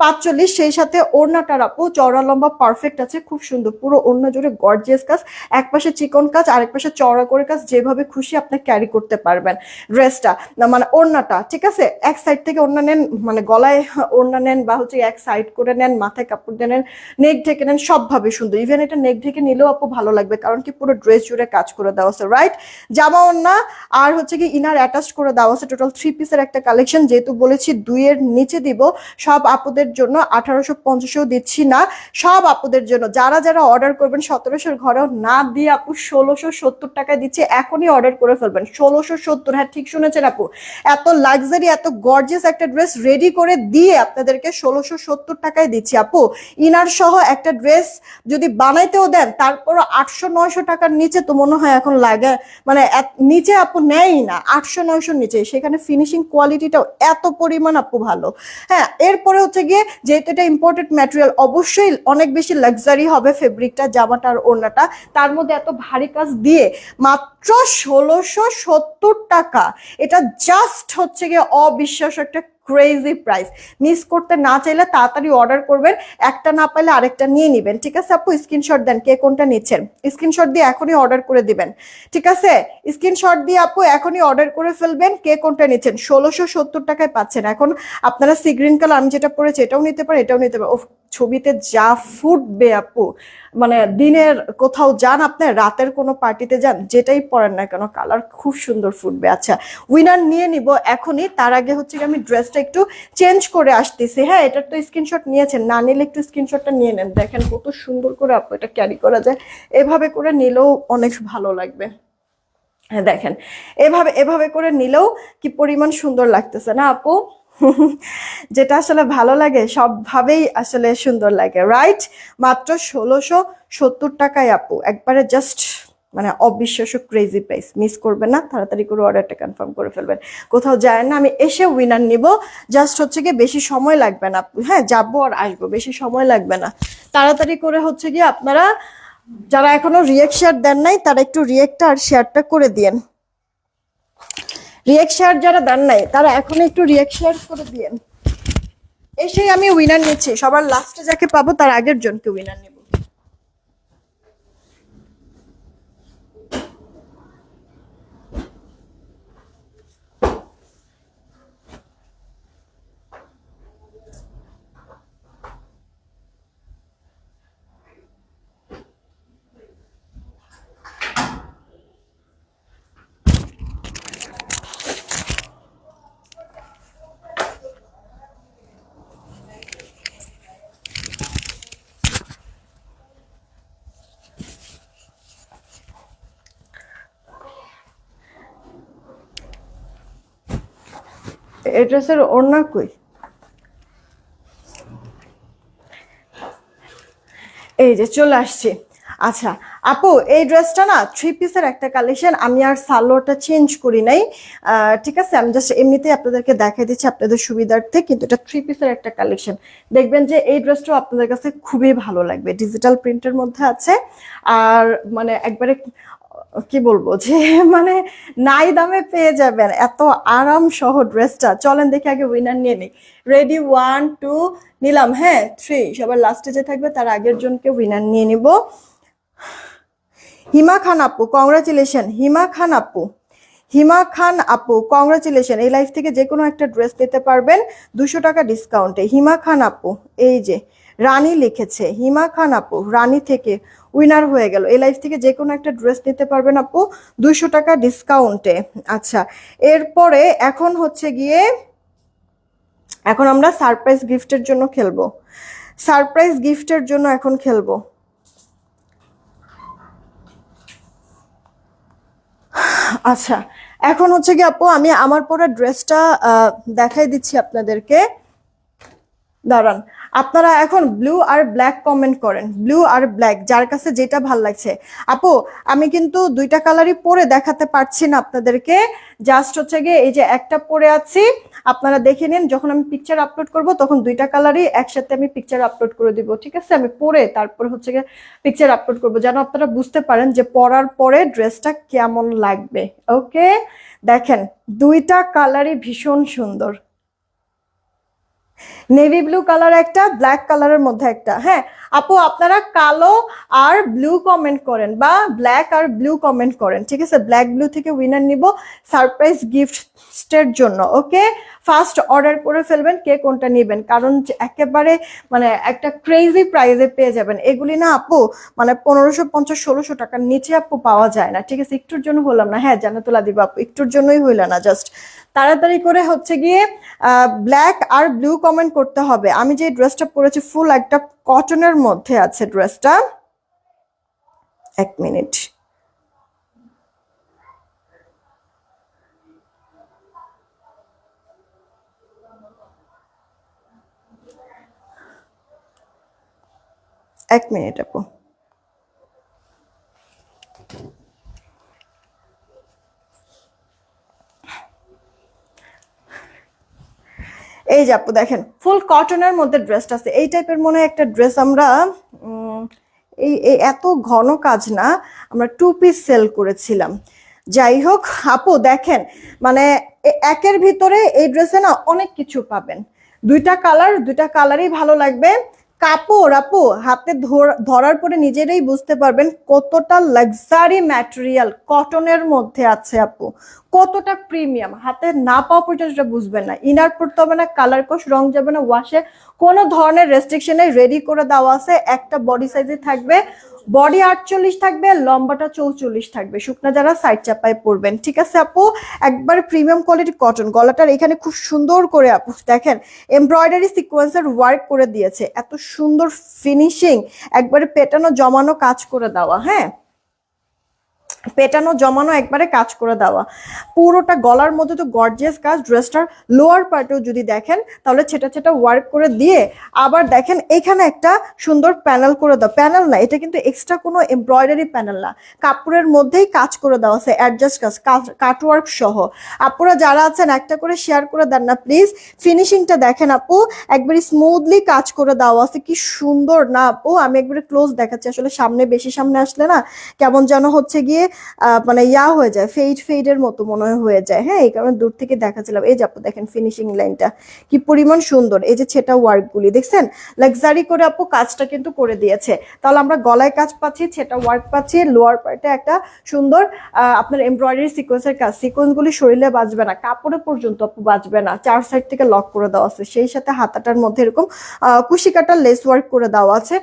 45, সেই সাথে ওড়নাটার আপু চওড়া লম্বা পারফেক্ট আছে, খুব সুন্দর পুরো ওড়না জুড়ে গর্জিয়াস কাজ, এক পাশে চিকন কাজ, আরেক পাশে চওড়া করে কাজ, যেভাবে খুশি আপনি ক্যারি করতে পারবেন ড্রেসটা, মানে ওড়নাটা, ঠিক আছে? এক সাইড থেকে ওড়না নেন, মানে গলায় ওড়না নেন, বা হচ্ছে এক সাইড করে নেন, মাথায় কাপড় দিয়ে নেন, নেক ঢেকে নেন, সবভাবে সুন্দর। ইভেন এটা নেক ঢেকে নিলেও আপু ভালো লাগবে, কারণ কি পুরো ড্রেস জুড়ে কাজ করে দেওয়া আছে, রাইট? জামা ওড়না আর হচ্ছে কি ইনার অ্যাটাচ করে দেওয়া আছে, টোটাল 3 পিসের একটা কালেকশন। যেহেতু বলেছি 2-এর নিচে দিব, সব আপুদের জন্য 1850-ও দিচ্ছি না, সব আপুদের জন্য যারা যারা অর্ডার করবেন 1700-র ঘরেও না দিয়ে আপু 1670 টাকায় দিচ্ছি। এখনই অর্ডার করে ফেলবেন 1670। হ্যাঁ, ঠিক শুনেছেন আপু, এত লাক্সারি এত গর্জিয়াস একটা ড্রেস রেডি করে দিয়ে আপনাদেরকে 1670 টাকায় দিচ্ছি আপু। ইনার সহ একটা ড্রেস যদি বানাইতেও দেন তারপরও 800-900 টাকার নিচে তো মনে হয় এখন লাগে, মানে নিচে আপু নেয়ই না, 800-900-র নিচে। সেখানে ফিনিশিং কোয়ালিটিটাও এত পরিমাণ আপু ভালো। হ্যাঁ, এরপরে হচ্ছে গিয়ে যেহেতু এটা ইম্পোর্টেড ম্যাটেরিয়াল, অবশ্যই অনেক বেশি লাক্সারি হবে ফেব্রিকটা, জামাটা আর ওড়নাটা, তার মধ্যে এত ভারী কাজ দিয়ে মাত্র 1670 টাকা। এটা জাস্ট হচ্ছে গিয়ে অবিশ্বাস্য একটা ক্রেজি প্রাইস। মিস করতে না চাইলে তাড়াতাড়ি অর্ডার করবেন, একটা না পাইলে আরেকটা নিয়ে নিবেন। ঠিক আছে আপু, স্ক্রিনশট দেন কে কোনটা নিচ্ছেন, স্ক্রিনশট দিয়ে এখনই অর্ডার করে দিবেন। ঠিক আছে, স্ক্রিনশট দিয়ে আপু এখনই অর্ডার করে ফেলবেন কে কোনটা নিচ্ছেন। 1670 টাকায় পাচ্ছেন। এখন আপনারা সি গ্রিন কালার আমি যেটা পরেছি এটাও নিতে পারেন, এটাও নিতে পারেন। ছবিতে যা ফুটবে আপু, মানে দিনের কোথাও যান আপনার, রাতের কোনো পার্টিতে যান, যেটাই পরেন না কেন কালার খুব সুন্দর ফুটবে। আচ্ছা, উইনার নিয়ে নিব এখনই, তার আগে হচ্ছে আমি ড্রেসটা একটু চেঞ্জ করে আসতেছি। হ্যাঁ, এটার তো স্ক্রিনশট নিয়েছেন, না নিলে একটু স্ক্রিনশটটা নিয়ে নেন। দেখেন কত সুন্দর করে আপু এটা ক্যারি করা যায়, এভাবে করে নিলেও অনেক ভালো লাগবে। হ্যাঁ দেখেন, এভাবে এভাবে করে নিলেও কি পরিমাণ সুন্দর লাগতেছে না আপু? যেটা আসলে ভালো লাগে সবভাবেই আসলে সুন্দর লাগে, রাইট? মাত্র 1670 টাকায় আপু, একবারে জাস্ট মানে অবিশ্বাস্য ক্রেজি প্রাইস। মিস করবেন না, তাড়াতাড়ি করে অর্ডারটা কনফার্ম করে ফেলবেন। কোথাও যায় না, আমি এসে উইনার নিব, জাস্ট হচ্ছে গিয়ে বেশি সময় লাগবে না আপু। হ্যাঁ, যাবো আর আসবো, বেশি সময় লাগবে না। তাড়াতাড়ি করে হচ্ছে গিয়ে আপনারা যারা এখনো রিয়েক্ট শেয়ার দেন নাই তারা একটু রিয়েক্টটা আর শেয়ারটা করে দিয়েন। রিয়েক্ট শেয়ার যারা দেন নাই তারা এখন একটু রিয়েক্ট শেয়ার করে দিয়েন। এসেই আমি উইনার নিচ্ছি, সবার লাস্টে যাকে পাবো তার আগের জনকে উইনার নেব। এই ড্রেসের ওড়না কই? এই যে চলে আসছি। আচ্ছা আপু, এই ড্রেসটা না 3 পিসের একটা কালেকশন, আমি আর সালোয়ারটা চেঞ্জ করি নাই। ঠিক আছে, আমি জাস্ট এমনিতেই আপনাদেরকে দেখাই দিচ্ছি আপনাদের সুবিধার্থে, কিন্তু এটা 3 পিসের একটা কালেকশন। দেখবেন যে এই ড্রেসটাও আপনাদের কাছে খুবই ভালো লাগবে, ডিজিটাল প্রিন্টের মধ্যে আছে। আর মানে একবারে কি বলবো যে মানে নাই দামে পেয়ে যাবেন এত আরাম সহ ড্রেসটা। চলেন দেখে আগে উইনার নিয়ে নিই। রেডি, 1 2 নিলাম। হ্যাঁ 3, সবার লাস্টে যে থাকবে তার আগের জনকে উইনার নিয়ে নিব। হিমা খান আপু, কংগ্রাচুলেশন। হিমা খান আপু, হিমা খান আপু কংগ্রাচুলেশন। এই লাইফ থেকে যে কোনো একটা ড্রেস নিতে পারবেন 200 টাকা ডিসকাউন্টে। হিমা খান আপু, এই যে রানী লিখেছে, হিমা খান আপু রানী থেকে উইনার হয়ে গেল। এই লাইফ থেকে যে কোনো একটা ড্রেস নিতে পারবেন আপু 200 টাকা ডিসকাউন্টে। আচ্ছা, এরপরে এখন হচ্ছে গিয়ে এখন আমরা সারপ্রাইজ গিফটের জন্য খেলবো। সারপ্রাইজ গিফটের জন্য এখন খেলবো। আচ্ছা, এখন হচ্ছে কি আপু আমি আমার পরা ড্রেসটা দেখাই দিচ্ছি আপনাদেরকে, দাঁড়ান। আপনারা এখন ব্লু আর ব্ল্যাক কমেন্ট করেন, ব্লু আর ব্ল্যাক যার কাছে যেটা ভাল লাগছে। আপু আমি কিন্তু দুইটা কালারই পরে দেখাতে পারছি না আপনাদেরকে, জাস্ট হচ্ছে গিয়ে এই যে একটা পরে আছি, আপনারা দেখে নিন। যখন আমি পিকচার আপলোড করব তখন দুইটা কালারই একসাথে আমি পিকচার আপলোড করে দিব। ঠিক আছে, আমি পরে তারপর হচ্ছে গিয়ে পিকচার আপলোড করব, যেন আপনারা বুঝতে পারেন যে পরার পরে ড্রেসটা কেমন লাগবে। ওকে, দেখেন দুইটা কালারই ভীষণ সুন্দর, নেভি ব্লু কালার একটা, ব্ল্যাক কালারের মধ্যে একটা। হ্যাঁ আপু, আপনারা কালো আর ব্লু কমেন্ট করেন বা ব্ল্যাক আর ব্লু কমেন্ট করেন। ঠিক আছে, ব্ল্যাক ব্লু থেকে উইনার নিব সারপ্রাইজ গিফটের জন্য। ওকে, ফার্স্ট অর্ডার করে ফেলবেন কে কোনটা নেবেন, কারণ একেবারে মানে একটা ক্রেজি প্রাইজে পেয়ে যাবেন। এগুলি না আপু মানে 1550 1600 টাকার নিচে আপু পাওয়া যায় না। ঠিক আছে, একটুর জন্য হলাম না, হ্যাঁ জানাতুল্লাহ দিব আপু, একটুর জন্যই হইল না। জাস্ট তাড়াতাড়ি করে হচ্ছে গিয়ে ব্ল্যাক আর ব্লু কমেন্ট করতে হবে। আমি যে ড্রেসটা পরেছি ফুল একটা কটনের মধ্যে আছে ড্রেসটা। এক মিনিট, এক মিনিট আপু। এই যে আপু দেখেন ফুল কটনের মধ্যে ড্রেসটা আছে। এই টাইপের মনে একটা ড্রেস আমরা এই এত ঘন কাজ না, আমরা 2 পিস সেল করেছিলাম। যাই হোক আপু দেখেন, মানে একের ভিতরে এই ড্রেসে না অনেক কিছু পাবেন। দুইটা কালারই ভালো লাগবে। কাপড় আপু হাতে ধরার পরে নিজেরাই বুঝতে পারবেন কতটা লাক্সারি ম্যাটেরিয়াল কটনের মধ্যে আছে আপু, কতটা প্রিমিয়াম। হাতে না পাওয়া পর্যন্ত এটা বুঝবেন না। ইনার পড়তে হবে না, কালার কোশ রং যাবে না ওয়াশে, কোনো ধরনের রেস্ট্রিকশনে রেডি করে দেওয়া আছে। একটা বডি সাইজে থাকবে, বডি 48 থাকবে, লম্বাটা 44 থাকবে। শুকনা যারা সাইড চাপায় পরবেন, ঠিক আছে আপু। একবার প্রিমিয়াম কোয়ালিটি কটন। গলাটার এখানে খুব সুন্দর করে আপু দেখেন এমব্রয়ডারি সিকোয়েন্সের ওয়ার্ক করে দিয়েছে, এত সুন্দর ফিনিশিং, একবারে পেটানো জমানো কাজ করে দেওয়া। হ্যাঁ, পেটানো জমানো একবারে কাজ করে দেওয়া, পুরোটা গলার মধ্যে তো গর্জিয়াস কাজ। ড্রেসটার লোয়ার পার্টেও যদি দেখেন তাহলে ছেটা ছেটা ওয়ার্ক করে দিয়ে আবার দেখেন এখানে একটা সুন্দর প্যানেল করে দাও। প্যানেল না, এটা কিন্তু এক্সট্রা কোনো এমব্রয়ডারি প্যানেল না, কাপড়ের মধ্যেই কাজ করে দেওয়া আছে, অ্যাডজাস্ট কাজ, কাটওয়ার্ক সহ। আপুরা যারা আছেন একটা করে শেয়ার করে দেন না প্লিজ। ফিনিশিংটা দেখেন আপু, একবারে স্মুথলি কাজ করে দেওয়া আছে, কি সুন্দর না আপু। আমি একবারে ক্লোজ দেখাচ্ছি, আসলে সামনে বেশি সামনে আসলে না কেমন যেন হচ্ছে গিয়ে মানে হয়ে যায়, ফেডের মতো মনে হয়ে যায়। হ্যাঁ, এই কারণে দূর থেকে দেখাচ্ছিলাম। এই যে আপু দেখেন ফিনিশিং লাইনটা কি পরিমাণ সুন্দর, এই যে ছেটা ওয়ার্ক গুলি দেখছেন, লাক্সারি করে আপু কাজটা কিন্তু করে দিয়েছে। তাহলে আমরা গলায় কাজ পাচ্ছি, ছেটা ওয়ার্ক পাচ্ছি, লোয়ার পার্টে একটা সুন্দর আপনার এমব্রয়ডারি সিকোয়েন্সের কাজ। সিকোয়েন্স গুলি শরীরে বাজবে না, কাপড়ে পর্যন্ত আপু বাজবে না, চার সাইড থেকে লক করে দেওয়া আছে। সেই সাথে হাতাটার মধ্যে এরকম কুশি কাটা লেস ওয়ার্ক করে দেওয়া আছে।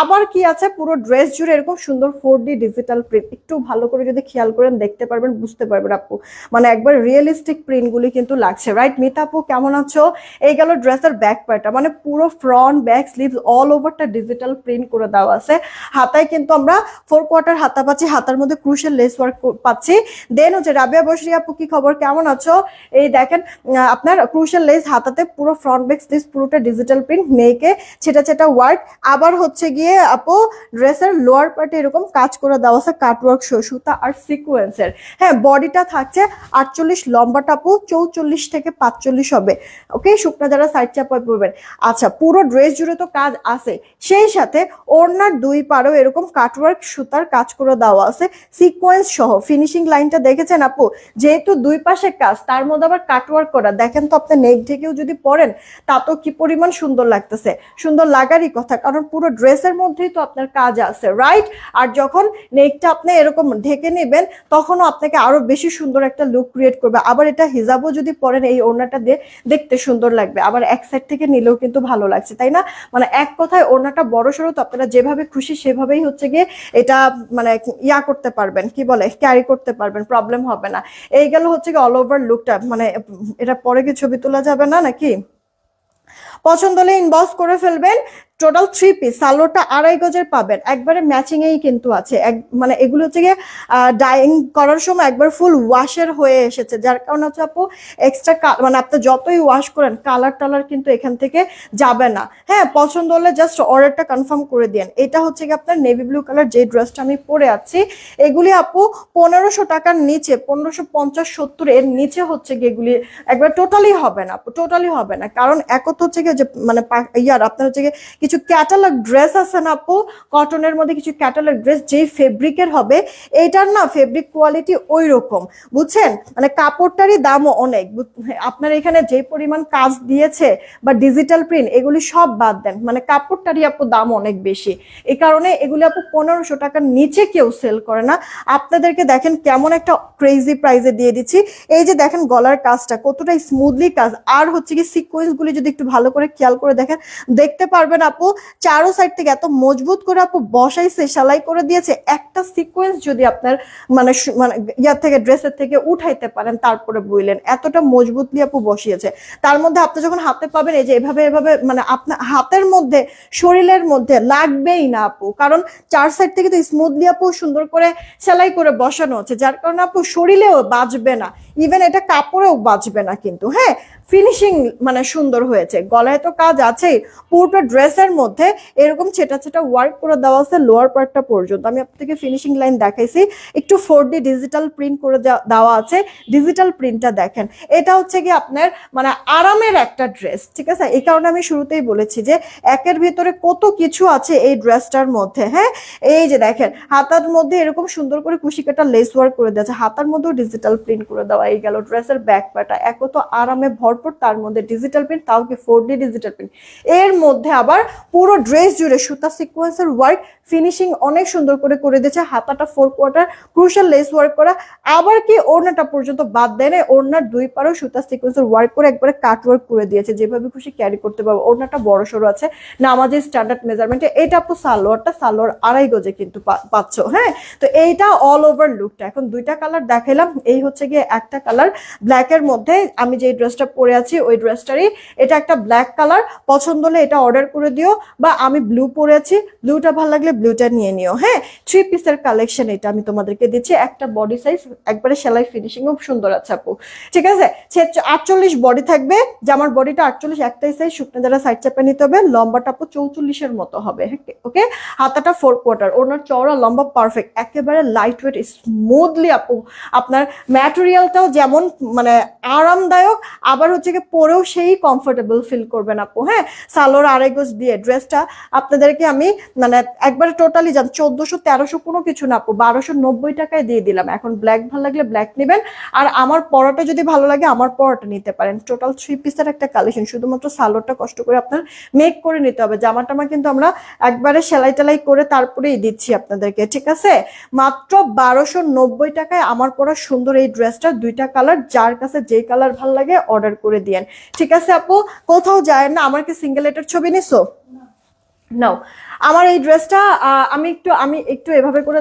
আবার কি আছে, পুরো ড্রেস জুড়ে এরকম সুন্দর 4D ডিজিটাল প্রিন্ট। একটু ভালো করে যদি খেয়াল করেন দেখতে পারবেন, বুঝতে পারবেন আপু, মানে একবার রিয়েলিস্টিক প্রিন্ট গুলি কিন্তু লাগছে। রাইট মিতা আপু, কেমন আছো? এই গেল ড্রেসের ব্যাক পার্টটা, মানে পুরো ফ্রন্ট ব্যাক স্লিভস অল ওভারটা ডিজিটাল প্রিন্ট করে দেওয়া আছে। হাতায় কিন্তু আমরা 4/4 হাতা পাচ্ছি, হাতার মধ্যে ক্রুশিয়াল লেস ওয়ার্ক পাচ্ছি। দেন হচ্ছে রাবিয়া বসরি আপু, কি খবর, কেমন আছো? এই দেখেন আপনার ক্রুশিয়াল লেস হাতাতে, পুরো ফ্রন্ট ব্যাক স্লিভস পুরোটা ডিজিটাল প্রিন্ট, নেকে ছেটা ছেটা ওয়ার্ক। আবার হচ্ছে গিয়ে আপু ড্রেসের লোয়ার পার্টে এরকম কাজ করে দেওয়া আছে, কাটওয়ার্ক সুতা আর সিকোয়েন্সের। হ্যাঁ, বডিটা থাকছে 48, লম্বাটা আপু 44 থেকে 45 হবে। ওকে, শুকনা যারা সাইড চাপায় পড়বেন। আচ্ছা, পুরো ড্রেস জুড়ে তো কাজ আছে, সেই সাথে ওড়নার দুই পাড়েও এরকম কাটওয়ার্ক সুতার কাজ করে দেওয়া আছে, সিকোয়েন্স সহ। ফিনিশিং লাইনটা দেখেছেন আপু, যেহেতু দুই পাশে কাজ, তার মধ্যে আবার কাটওয়ার্ক করা। দেখেন তো আপনি নেক ঢেকেও যদি পরেন তা তো কি পরিমাণ সুন্দর লাগতেছে। সুন্দর লাগারই কথা, কারণ পুরো ড্রেসের মধ্যেই তো আপনার কাজ আছে, রাইট? আর যখন নেকটা আপনি এরকম ঢেকে নেবেন তখনও আপনাকে আরো বেশি সুন্দর একটা লুক ক্রিয়েট করবে। আবার এটা হিজাবও যদি পরেন এই ওড়নাটা দিয়ে দেখতে সুন্দর লাগবে। আবার এক সাইড থেকে নিলেও কিন্তু ভালো লাগছে, তাই না? মানে এক কথায় ওড়নাটা বড় সড়ো, তো আপনারা যেভাবে খুশি সেভাবেই হচ্ছে গিয়ে এটা মানে করতে পারবেন, কি বলে, ক্যারি করতে পারবেন, প্রবলেম হবে না। এই গেল হচ্ছে গিয়ে অল ওভার লুকটা। মানে এটা পরে কি ছবি তোলা যাবে না নাকি? পছন্দ হলে ইনবক্স করে ফেলবেন। টোটাল 3 পিস, সালোয়ারটা 2.5 গজের পাবেন, একবারে ম্যাচিং এই কিন্তু আছে। মানে এগুলো হচ্ছে গিয়ে ডাইং করার সময় একবার ফুল ওয়াশের হয়ে এসেছে, যার কারণে হচ্ছে আপু এক্সট্রা মানে আপনি যতই ওয়াশ করেন কালার টালার কিন্তু এখান থেকে যাবে না। হ্যাঁ, পছন্দ হলে জাস্ট অর্ডারটা কনফার্ম করে দিন। এটা হচ্ছে গিয়ে আপনার নেভি ব্লু কালার যে ড্রেসটা আমি পরে আছি, এগুলি আপু 1500 টাকার নিচে, 1550-70 এর নিচে হচ্ছে গিয়ে এগুলি একবার টোটালি হবে না, টোটালি হবে না। কারণ একত হচ্ছে গিয়ে যে মানে আপনার হচ্ছে গিয়ে কিছু ক্যাটালগ ড্রেস আছে না আপু, কটনের মধ্যে কিছু ক্যাটালগ ড্রেস যেই ফেব্রিকের হবে, এইটার না ফেব্রিক কোয়ালিটি ওই রকম, বুঝছেন? মানে কাপড়টারই দামও অনেক। আপনার এখানে যে পরিমাণ কাজ দিয়েছে বা ডিজিটাল প্রিন্ট, এগুলি সব বাদ দেন, মানে কাপড়টারই আপু দাম অনেক বেশি। এই কারণে এগুলি আপু 1500 টাকার নিচে কেউ সেল করে না। আপনাদেরকে দেখেন কেমন একটা ক্রেজি প্রাইসে দিয়ে দিচ্ছি। এই যে দেখেন গলার কাজটা কতটা স্মুথলি কাজ, আর হচ্ছে কি সিকোয়েন্স গুলি যদি একটু ভালো করে খেয়াল করে দেখেন দেখতে পারবেন আপু চারো সাইড থেকে এত মজবুত করে আপু বসাইছে, সেলাই করে দিয়েছে। একটা সিকোয়েন্স যদি আপনার মানে মানে থেকে ড্রেসের থেকে উঠাইতে পারেন তারপরে বুঝলেন, এতটা মজবুতলি আপু বসিয়েছে। তার মধ্যে আপনি যখন হাতে পাবেন এই যে এভাবে এভাবে, মানে আপনার হাতের মধ্যে শরীরের মধ্যে লাগবেই না আপু, কারণ চার সাইড থেকে তো স্মুথলি আপু সুন্দর করে সেলাই করে বসানো হচ্ছে, যার কারণে আপু শরীরেও বাজবে না, ইভেন এটা কাপড়েও বাজবে না কিন্তু। হ্যাঁ, ফিনিশিং মানে সুন্দর হয়েছে, গলায় তো কাজ আছেই, পুরোটা ড্রেসের মধ্যে এরকম ছেটা ছেটা ওয়ার্ক করে দেওয়া আছে লোয়ার পার্টটা পর্যন্ত। আমি আপনাদেরকে ফিনিশিং লাইন দেখাইছি, একটু 4D ডিজিটাল প্রিন্ট করে দেওয়া আছে। ডিজিটাল প্রিন্টটা দেখেন, এটা হচ্ছে কি আপনার মানে আরামের একটা ড্রেস, ঠিক আছে? এই কারণে আমি শুরুতেই বলেছি যে একের ভিতরে কত কিছু আছে এই ড্রেসটার মধ্যে। হ্যাঁ, এই যে দেখেন হাতার মধ্যে এরকম সুন্দর করে কুশি কাটা লেস ওয়ার্ক করে দিয়েছে, হাতার মধ্যেও ডিজিটাল প্রিন্ট করে দেওয়া। এই গেল ড্রেসের ব্যাক পার্টটা, এক তো আরামে ভরপুর, তার মধ্যে ডিজিটাল প্রিন্ট, তাও কি 4D ডিজিটাল প্রিন্ট। এর মধ্যে আবার পুরো ড্রেস জুড়ে সুতা সিকোয়েন্সের ওয়ার্ক ফিনিশিং অনেক সুন্দর করে করে দিয়েছে। হাতাটা 4/4 ক্রুশাল লেস ওয়ার্ক করা, আবার কি ওড়নাটা পর্যন্ত বাদ দেয় না, ওড়নার দুই পারেও সুতা সিকোয়েন্সের ওয়ার্ক করে একবারে কাট ওয়ার্ক করে দিয়েছে, যেভাবে খুশি ক্যারি করতে পারবো। ওড়নাটা বড় সড়ো আছে, নামাজের স্ট্যান্ডার্ড মেজারমেন্টে। এটা আপু সালোয়ারটা, সালোয়ার 2.5 গজে কিন্তু পাচ্ছ। হ্যাঁ, তো এইটা অল ওভার লুকটা। এখন দুইটা কালার দেখাইলাম, এই হচ্ছে গিয়ে একটা কালার ব্ল্যাকের মধ্যে আমি যে ড্রেসটা পরে আছি ওই ড্রেসটারই এটা একটা ব্ল্যাক কালার। পছন্দ হলে এটা অর্ডার করে দিও, বা আমি ব্লু পরে আছি, ব্লুটা ভালো লাগলে ব্লুটা নিয়ে নিও। হ্যাঁ, 3 পিসের কালেকশন এটা আমি তোমাদেরকে দিচ্ছি, একটা বডি সাইজ একবারে সেলাই ফিনিশিং খুব সুন্দর আছে আপু, ঠিক আছে? 48 বডি থাকবে, জামার বডিটা 48, একটাই সাইজ, শুকনো যারা সাইড চাপে নিতে হবে। লম্বাটা আপু 44-এর মতো হবে। ওকে, হাতাটা 4/4, ওনার চওড়া লম্বা পারফেক্ট, একেবারে লাইট ওয়েট স্মুথলি আপু। আপনার ম্যাটেরিয়ালটাও যেমন মানে আরামদায়ক, আবার হচ্ছে কি পরেও সেই কমফোর্টেবল ফিল করবেন আপু। হ্যাঁ, সালোয়ার 2.5 গজ দিয়ে ড্রেসটা আপনাদেরকে আমি মানে একবারে টোটালি 1400-1300 কোনো কিছু না আপু, 1290 টাকায় দিয়ে দিলাম। এখন ব্ল্যাক ভালো লাগলে ব্ল্যাক নেবেন, আর আমার পরাটা যদি ভালো লাগে আমার পরাটা নিতে পারেন। টোটাল 3 পিসের একটা কালেকশন, শুধুমাত্র সালোয়ারটা কষ্ট করে আপনার মেক করে নিতে হবে। জামাটা কিন্তু আমরা একবারে সেলাই টেলাই করে তারপরেই দিচ্ছি আপনাদেরকে, ঠিক আছে? মাত্র 1290 টাকায় আমার পরা সুন্দর এই ড্রেসটা, দুইটা কালার, যার কাছে যেই কালার ভালো লাগে অর্ডার করে দিয়েন, ঠিক আছে আপু? কোথাও যায় না। আমার কি সিঙ্গেল এটার ছবি নিছো? নাও, আমার এই ড্রেসটা আমি একটু এভাবে করে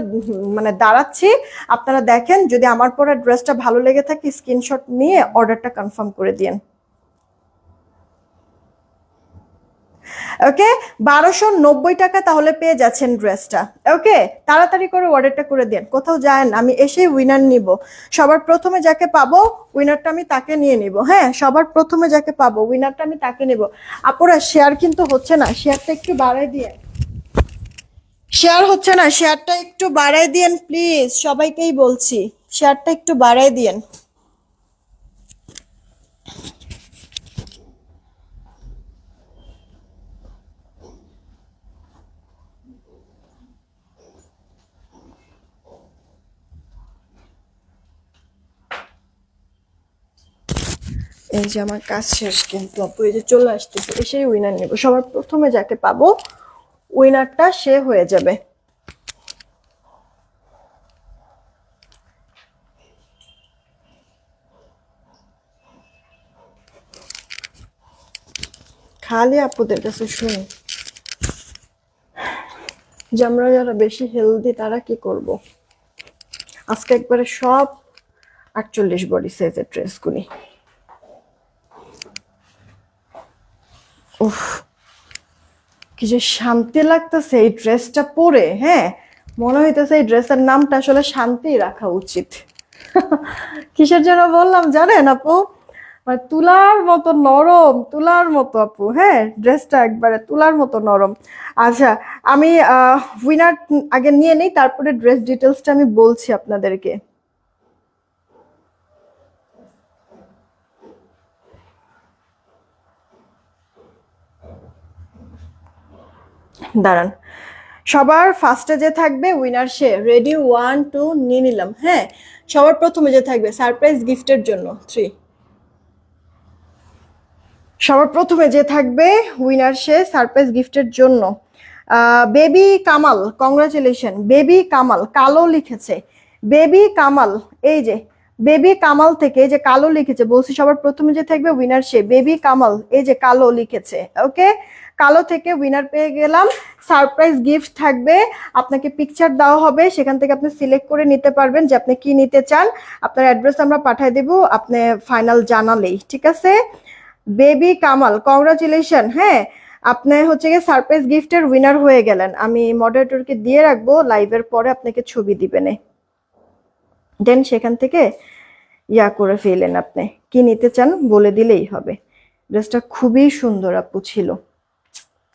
মানে দাঁড়াচ্ছি, আপনারা দেখেন। যদি আমার পরা ড্রেসটা ভালো লেগে থাকে স্ক্রিনশট নিয়ে অর্ডারটা কনফার্ম করে দিন। ওকে, 1290 টাকা তাহলে পেয়ে যাচ্ছেন ড্রেসটা। ওকে, তাড়াতাড়ি করে অর্ডারটা করে দেন, কোথাও যায় না। আমি এসেই উইনার নিব, সবার প্রথমে যাকে পাবো উইনারটা আমি তাকে নিয়ে নিব। হ্যাঁ, সবার প্রথমে যাকে পাবো উইনারটা আমি তাকে নিব। আপুরা শেয়ার কিন্তু হচ্ছে না, শেয়ারটা একটু বাড়াই দিয়ে, শেয়ার হচ্ছে না, শেয়ারটা একটু বাড়াই দিয়েন প্লিজ, সবাইকেই বলছি শেয়ারটা একটু বাড়াই দিয়েন। এই যে আমার কাজ শেষ কিন্তু আপু, এই যে চলে আসতেছে, এসেই উইনার নেব। সবার প্রথমে যাকে পাবো উইনারটা সে হয়ে যাবে। খালি আপুদের কাছে শুনি যে আমরা যারা বেশি হেলদি তারা কি করব। আজকে একবারে সব 48 বডি সাইজের ড্রেসগুলি। উফ, কি যে শান্তি লাগতেছে এই ড্রেসটা পরে। হ্যাঁ, মনে হইতেছে এই ড্রেসের নামটা আসলে শান্তি রাখা উচিত। কিসের জন্য বললাম জানেন আপু? মানে তুলার মতো নরম, তুলার মতো আপু। হ্যাঁ, ড্রেসটা একবারে তুলার মতো নরম। আচ্ছা, আমি উইনার আগে নিয়ে নিই, তারপরে ড্রেস ডিটেলসটা আমি বলছি আপনাদেরকে। দাঁড়ান, সবার ফার্স্টে যে থাকবে উইনার সে। রেডি, 1 2 নিয়ে নিলাম। হ্যাঁ, সবার প্রথমে যে থাকবে সারপ্রাইজ গিফটের জন্য 3। সবার প্রথমে যে থাকবে উইনার সে সারপ্রাইজ গিফটের জন্য। Baby Kamal, congratulation. Baby Kamal কালো লিখেছে, বেবি কামাল, এই যে বেবি কামাল থেকে এই যে কালো লিখেছে, বলছি সবার প্রথমে যে থাকবে উইনার সে। বেবি কামাল এই যে কালো লিখেছে। ওকে, কালো থেকে উইনার পেয়ে গেলাম। সারপ্রাইজ গিফট থাকবে, আপনাকে পিকচার দেওয়া হবে, সেখান থেকে আপনি সিলেক্ট করে নিতে পারবেন যে আপনি কি নিতে চান। আপনার অ্যাড্রেস আমরা পাঠিয়ে দেব আপনি ফাইনাল জানালেই, ঠিক আছে? Baby Kamal, congratulation. হ্যাঁ, আপনি হচ্ছে গিয়ে সারপ্রাইজ গিফটের উইনার হয়ে গেলেন। আমি মডারেটরকে দিয়ে রাখবো, লাইভের পরে আপনাকে ছবি দিবেন, দেন সেখান থেকে ইয়া করে ফেলেন, আপনি কি নিতে চান বলে দিলেই হবে। ড্রেসটা খুবই সুন্দর আপু ছিল,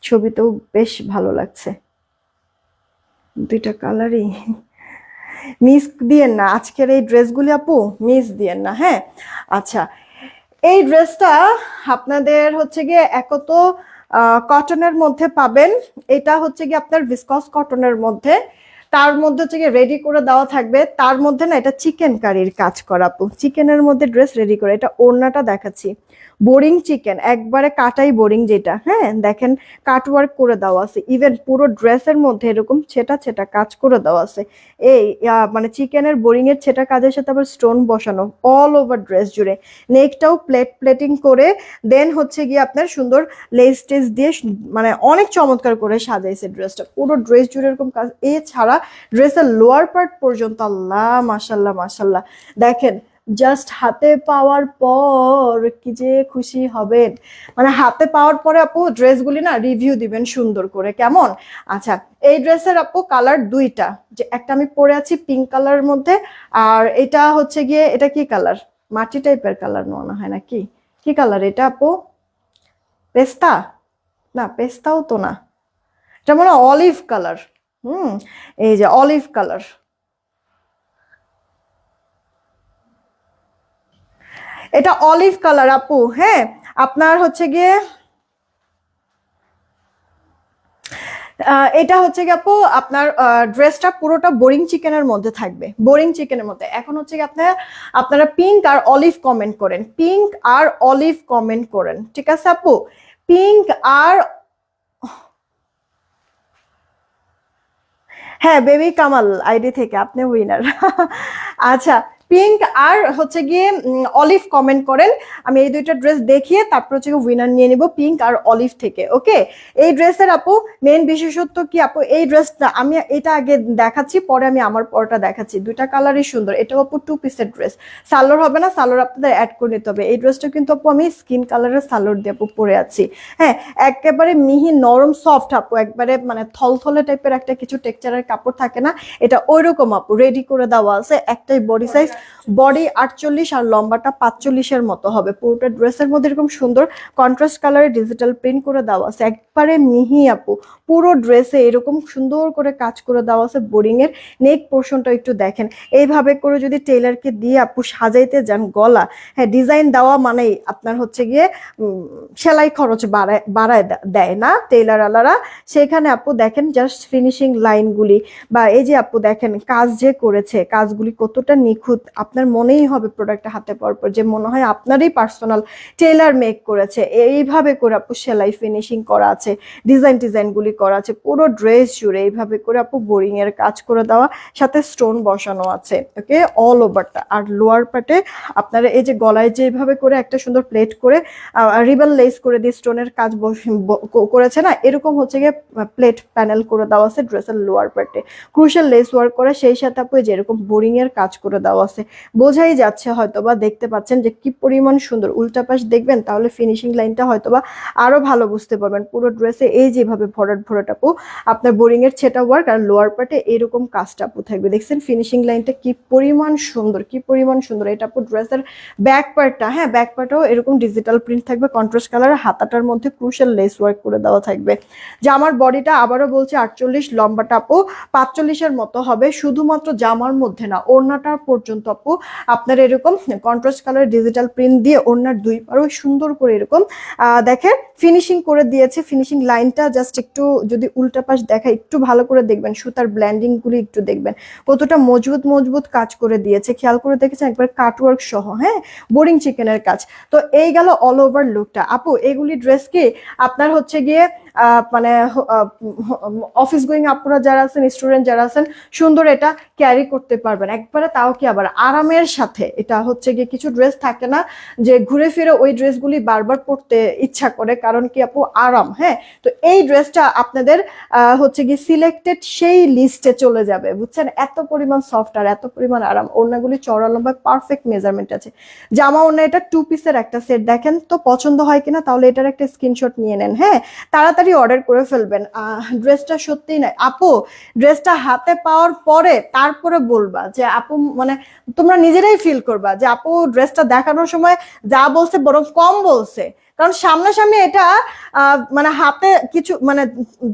ছবিতেও বেশ ভালো লাগছে। দুইটা কালারই মিস দিয়েন না আজকের এই ড্রেসগুলি আপু, মিস দিয়েন না, হ্যাঁ। আচ্ছা, এই ড্রেসটা আপনাদের হচ্ছে গিয়ে একত কটনের মধ্যে পাবেন। এটা হচ্ছে গিয়ে আপনার ভিসকস কটনের মধ্যে, তার মধ্যে হচ্ছে গিয়ে রেডি করে দেওয়া থাকবে, তার মধ্যে না এটা চিকেন কারির কাজ করা আপু, চিকেনের মধ্যে ড্রেস রেডি করে। এটা ওড়নাটা দেখাচ্ছি, বোরিং চিকেন, একবারে কাটাই বোরিং যেটা, হ্যাঁ দেখেন কাটওয়ার্ক করে দেওয়া আছে, ইভেন পুরো ড্রেসের মধ্যে এরকম ছেটা ছেটা কাজ করে দেওয়া আছে। এই মানে চিকেনের বোরিং এর ছেটা কাজের সাথে আবার স্টোন বসানো অল ওভার ড্রেস জুড়ে, নেকটাও প্লেটিং করে, দেন হচ্ছে গিয়ে আপনার সুন্দর লেস টেস দিয়ে মানে অনেক চমৎকার করে সাজাইছে ড্রেসটা, পুরো ড্রেস জুড়ে এরকম কাজ। এছাড়া ড্রেসের লোয়ার পার্ট পর্যন্ত আল্লাহ মাশাল্লাহ মাশাল্লাহ, দেখেন জাস্ট হাতে পাওয়ার পর কি যে খুশি হবেন, মানে হাতে পাওয়ার পরে আপু ড্রেসগুলি না রিভিউ দিবেন সুন্দর করে, কেমন? আচ্ছা, এই ড্রেসের আপু কালার দুইটা, যে একটা আমি পরে আছি পিঙ্ক কালারের মধ্যে, আর এটা হচ্ছে গিয়ে এটা কি কালার, মাটি টাইপের কালার মনে হয় নাকি, কি কালার এটা আপু? পেস্তা? না পেস্তাও তো না, এটা মনে হয় অলিভ কালার। এই যে অলিভ কালার, এটা অলিভ কালার আপু, হ্যাঁ। আপনার হচ্ছে গিয়ে এটা হচ্ছে গিয়ে আপু আপনার ড্রেসটা পুরোটা বোরিং চিকেনের মধ্যে থাকবে, বোরিং চিকেনের মধ্যে। এখন হচ্ছে কি আপনারা পিঙ্ক আর অলিভ কমেন্ট করেন, পিঙ্ক আর অলিভ কমেন্ট করেন, ঠিক আছে আপু? পিঙ্ক আর, হ্যাঁ বেবি কামাল আইডি থেকে আপনি উইনার। আচ্ছা, পিঙ্ক আর হচ্ছে গিয়ে অলিভ কমেন্ট করেন, আমি এই দুইটা ড্রেস দেখিয়ে তারপর হচ্ছে উইনার নিয়ে নিব পিঙ্ক আর অলিভ থেকে, ওকে? এই ড্রেসের আপু মেন বিশেষত্ব কি আপু, এই ড্রেসটা আমি এটা আগে দেখাচ্ছি, পরে আমি আমার পরটা দেখাচ্ছি, দুইটা কালারই সুন্দর। এটাও আপু 2 পিসের ড্রেস, সালোয়ার হবে না, সালোয়ার আপনাদের অ্যাড করে নিতে হবে। এই ড্রেসটা কিন্তু আপু আমি স্কিন কালারের সালোয়ার দিয়ে আপু পরে আছি, হ্যাঁ একেবারে মিহি নরম সফট আপু, একবারে মানে থলথলে টাইপের একটা কিছু টেক্সচারের কাপড় থাকে না, এটা ওইরকম আপু রেডি করে দেওয়া আছে। একটাই বডি সাইজ, বডি 48 আর লম্বাটা 45-এর মতো হবে। পুরোটা ড্রেসের মধ্যে এরকম সুন্দর কন্ট্রাস্ট কালারে ডিজিটাল প্রিন্ট করে দেওয়া আছে, একবারে মিহি আপু, পুরো ড্রেসে এরকম সুন্দর করে কাজ করে দেওয়া আছে। বোরিং এর নেক পোর্শনটা একটু দেখেন, এইভাবে করে যদি টেইলারকে দিয়ে আপু সাজাইতে যান গলা, হ্যাঁ ডিজাইন দেওয়া মানেই আপনার হচ্ছে গিয়ে সেলাই খরচ বাড়ায় দেয় না টেইলার আলারা। সেখানে আপু দেখেন জাস্ট ফিনিশিং লাইনগুলি, বা এই যে আপু দেখেন কাজ যে করেছে, কাজগুলি কতটা নিখুঁত, আপনার মনেই হবে প্রোডাক্টটা হাতে পাওয়ার পর যে মনে হয় আপনারই পার্সোনাল টেইলার মেক করেছে। এইভাবে করে আপু সেলাই ফিনিশিং করা আছে, ডিজাইনগুলি করা আছে পুরো ড্রেস জুড়ে, এইভাবে করে আপু বোরিং এর কাজ করে দেওয়া, সাথে স্টোন বসানো আছে, ওকে অল ওভারটা। আর লোয়ার পার্টে আপনারা এই যে গলায় যেভাবে করে একটা সুন্দর প্লেট করে রিবন লেস করে দিয়ে স্টোনের কাজ করেছে না, এরকম হচ্ছে গিয়ে প্লেট প্যানেল করে দেওয়া আছে ড্রেসের লোয়ার পার্টে, ক্রুশাল লেস ওয়ার্ক করে, সেই সাথে আপু যে এরকম বোরিং এর কাজ করে দেওয়া আছে। বোঝাই যাচ্ছে হয়তোবা, দেখতে পাচ্ছেন যে কি পরিমাণ সুন্দর, উল্টা পাশ দেখবেন তাহলে ফিনিশিং লাইনটা হয়তোবা আরো ভালো বুঝতে পারবেন। পুরো ড্রেসে এই যেভাবে ভরাট আপু আপনার বোরিং এর ছেটা ওয়ার্ক, আর লোয়ার পার্টে এরকম কাজটা আপু থাকবে, দেখছেন ফিনিশিং লাইনটা কি পরিমাণ সুন্দর, কি পরিমাণ সুন্দর। এটা আপু ড্রেসের ব্যাক পার্টটা, হ্যাঁ ব্যাক পার্টও এরকম ডিজিটাল প্রিন্ট থাকবে কন্ট্রাস্ট কালার, হাতাটার মধ্যে ক্রুশাল লেস ওয়ার্ক করে দেওয়া থাকবে। জামার বডিটা আবারও বলছি 48, লম্বাটা আপু 45-এর মতো হবে। শুধুমাত্র জামার মধ্যে না, ওড়নাটা পর্যন্ত আপু আপনার এরকম কন্ট্রাস্ট কালার ডিজিটাল প্রিন্ট দিয়ে ওড়নার দুই পারও সুন্দর করে এরকম দেখেন ফিনিশিং করে দিয়েছে। ফিনিশিং লাইনটা জাস্ট একটু যদি উল্টা পাশ দেখা একটু ভালো করে দেখবেন, সুতার ব্ল্যান্ডিং গুলি একটু দেখবেন কতটা মজবুত কাজ করে দিয়েছে, খেয়াল করে দেখেছেন একবার কাটওয়ার্ক সহ, হ্যাঁ বোরিং চিকেনের কাজ। তো এই গেল অল ওভার লুকটা আপু। এগুলি ড্রেস কি আপনার হচ্ছে গিয়ে মানে অফিস গোয়িং আপুরা যারা আছেন, স্টুডেন্ট যারা আছেন, সুন্দর এটা ক্যারি করতে পারবেন একবারে, তাও কি আবার আরামের সাথে। এটা হচ্ছে গিয়ে কিছু ড্রেস থাকে না যে ঘুরে ফিরে ওই ড্রেসগুলি বারবার পরতে ইচ্ছা করে, কারণ কি আপু আরাম, হ্যাঁ। তো এই ড্রেসটা আপনাদের হচ্ছে গিয়ে সিলেক্টেড সেই লিস্টে চলে যাবে, বুঝছেন, এত পরিমাণ সফট আর এত পরিমাণ আরাম। ওড়নাগুলি চড়া লম্বা পারফেক্ট মেজারমেন্ট আছে। জামা ওড়না এটা 2 পিসের একটা সেট, দেখেন তো পছন্দ হয় কিনা, তাহলে এটার একটা স্ক্রিনশট নিয়ে নেন, হ্যাঁ তাড়াতাড়ি তাড়াতাড়ি অর্ডার করে ফেলবেন। ড্রেসটা সত্যিই নাই আপু, ড্রেসটা হাতে পাওয়ার পরে তারপরে বলবা যে আপু মানে তোমরা নিজেরাই ফিল করবা যে আপু ড্রেসটা দেখানোর সময় যা বলছে বরং কম বলছে। কারণ সামনাসামনি এটা মানে হাতে কিছু মানে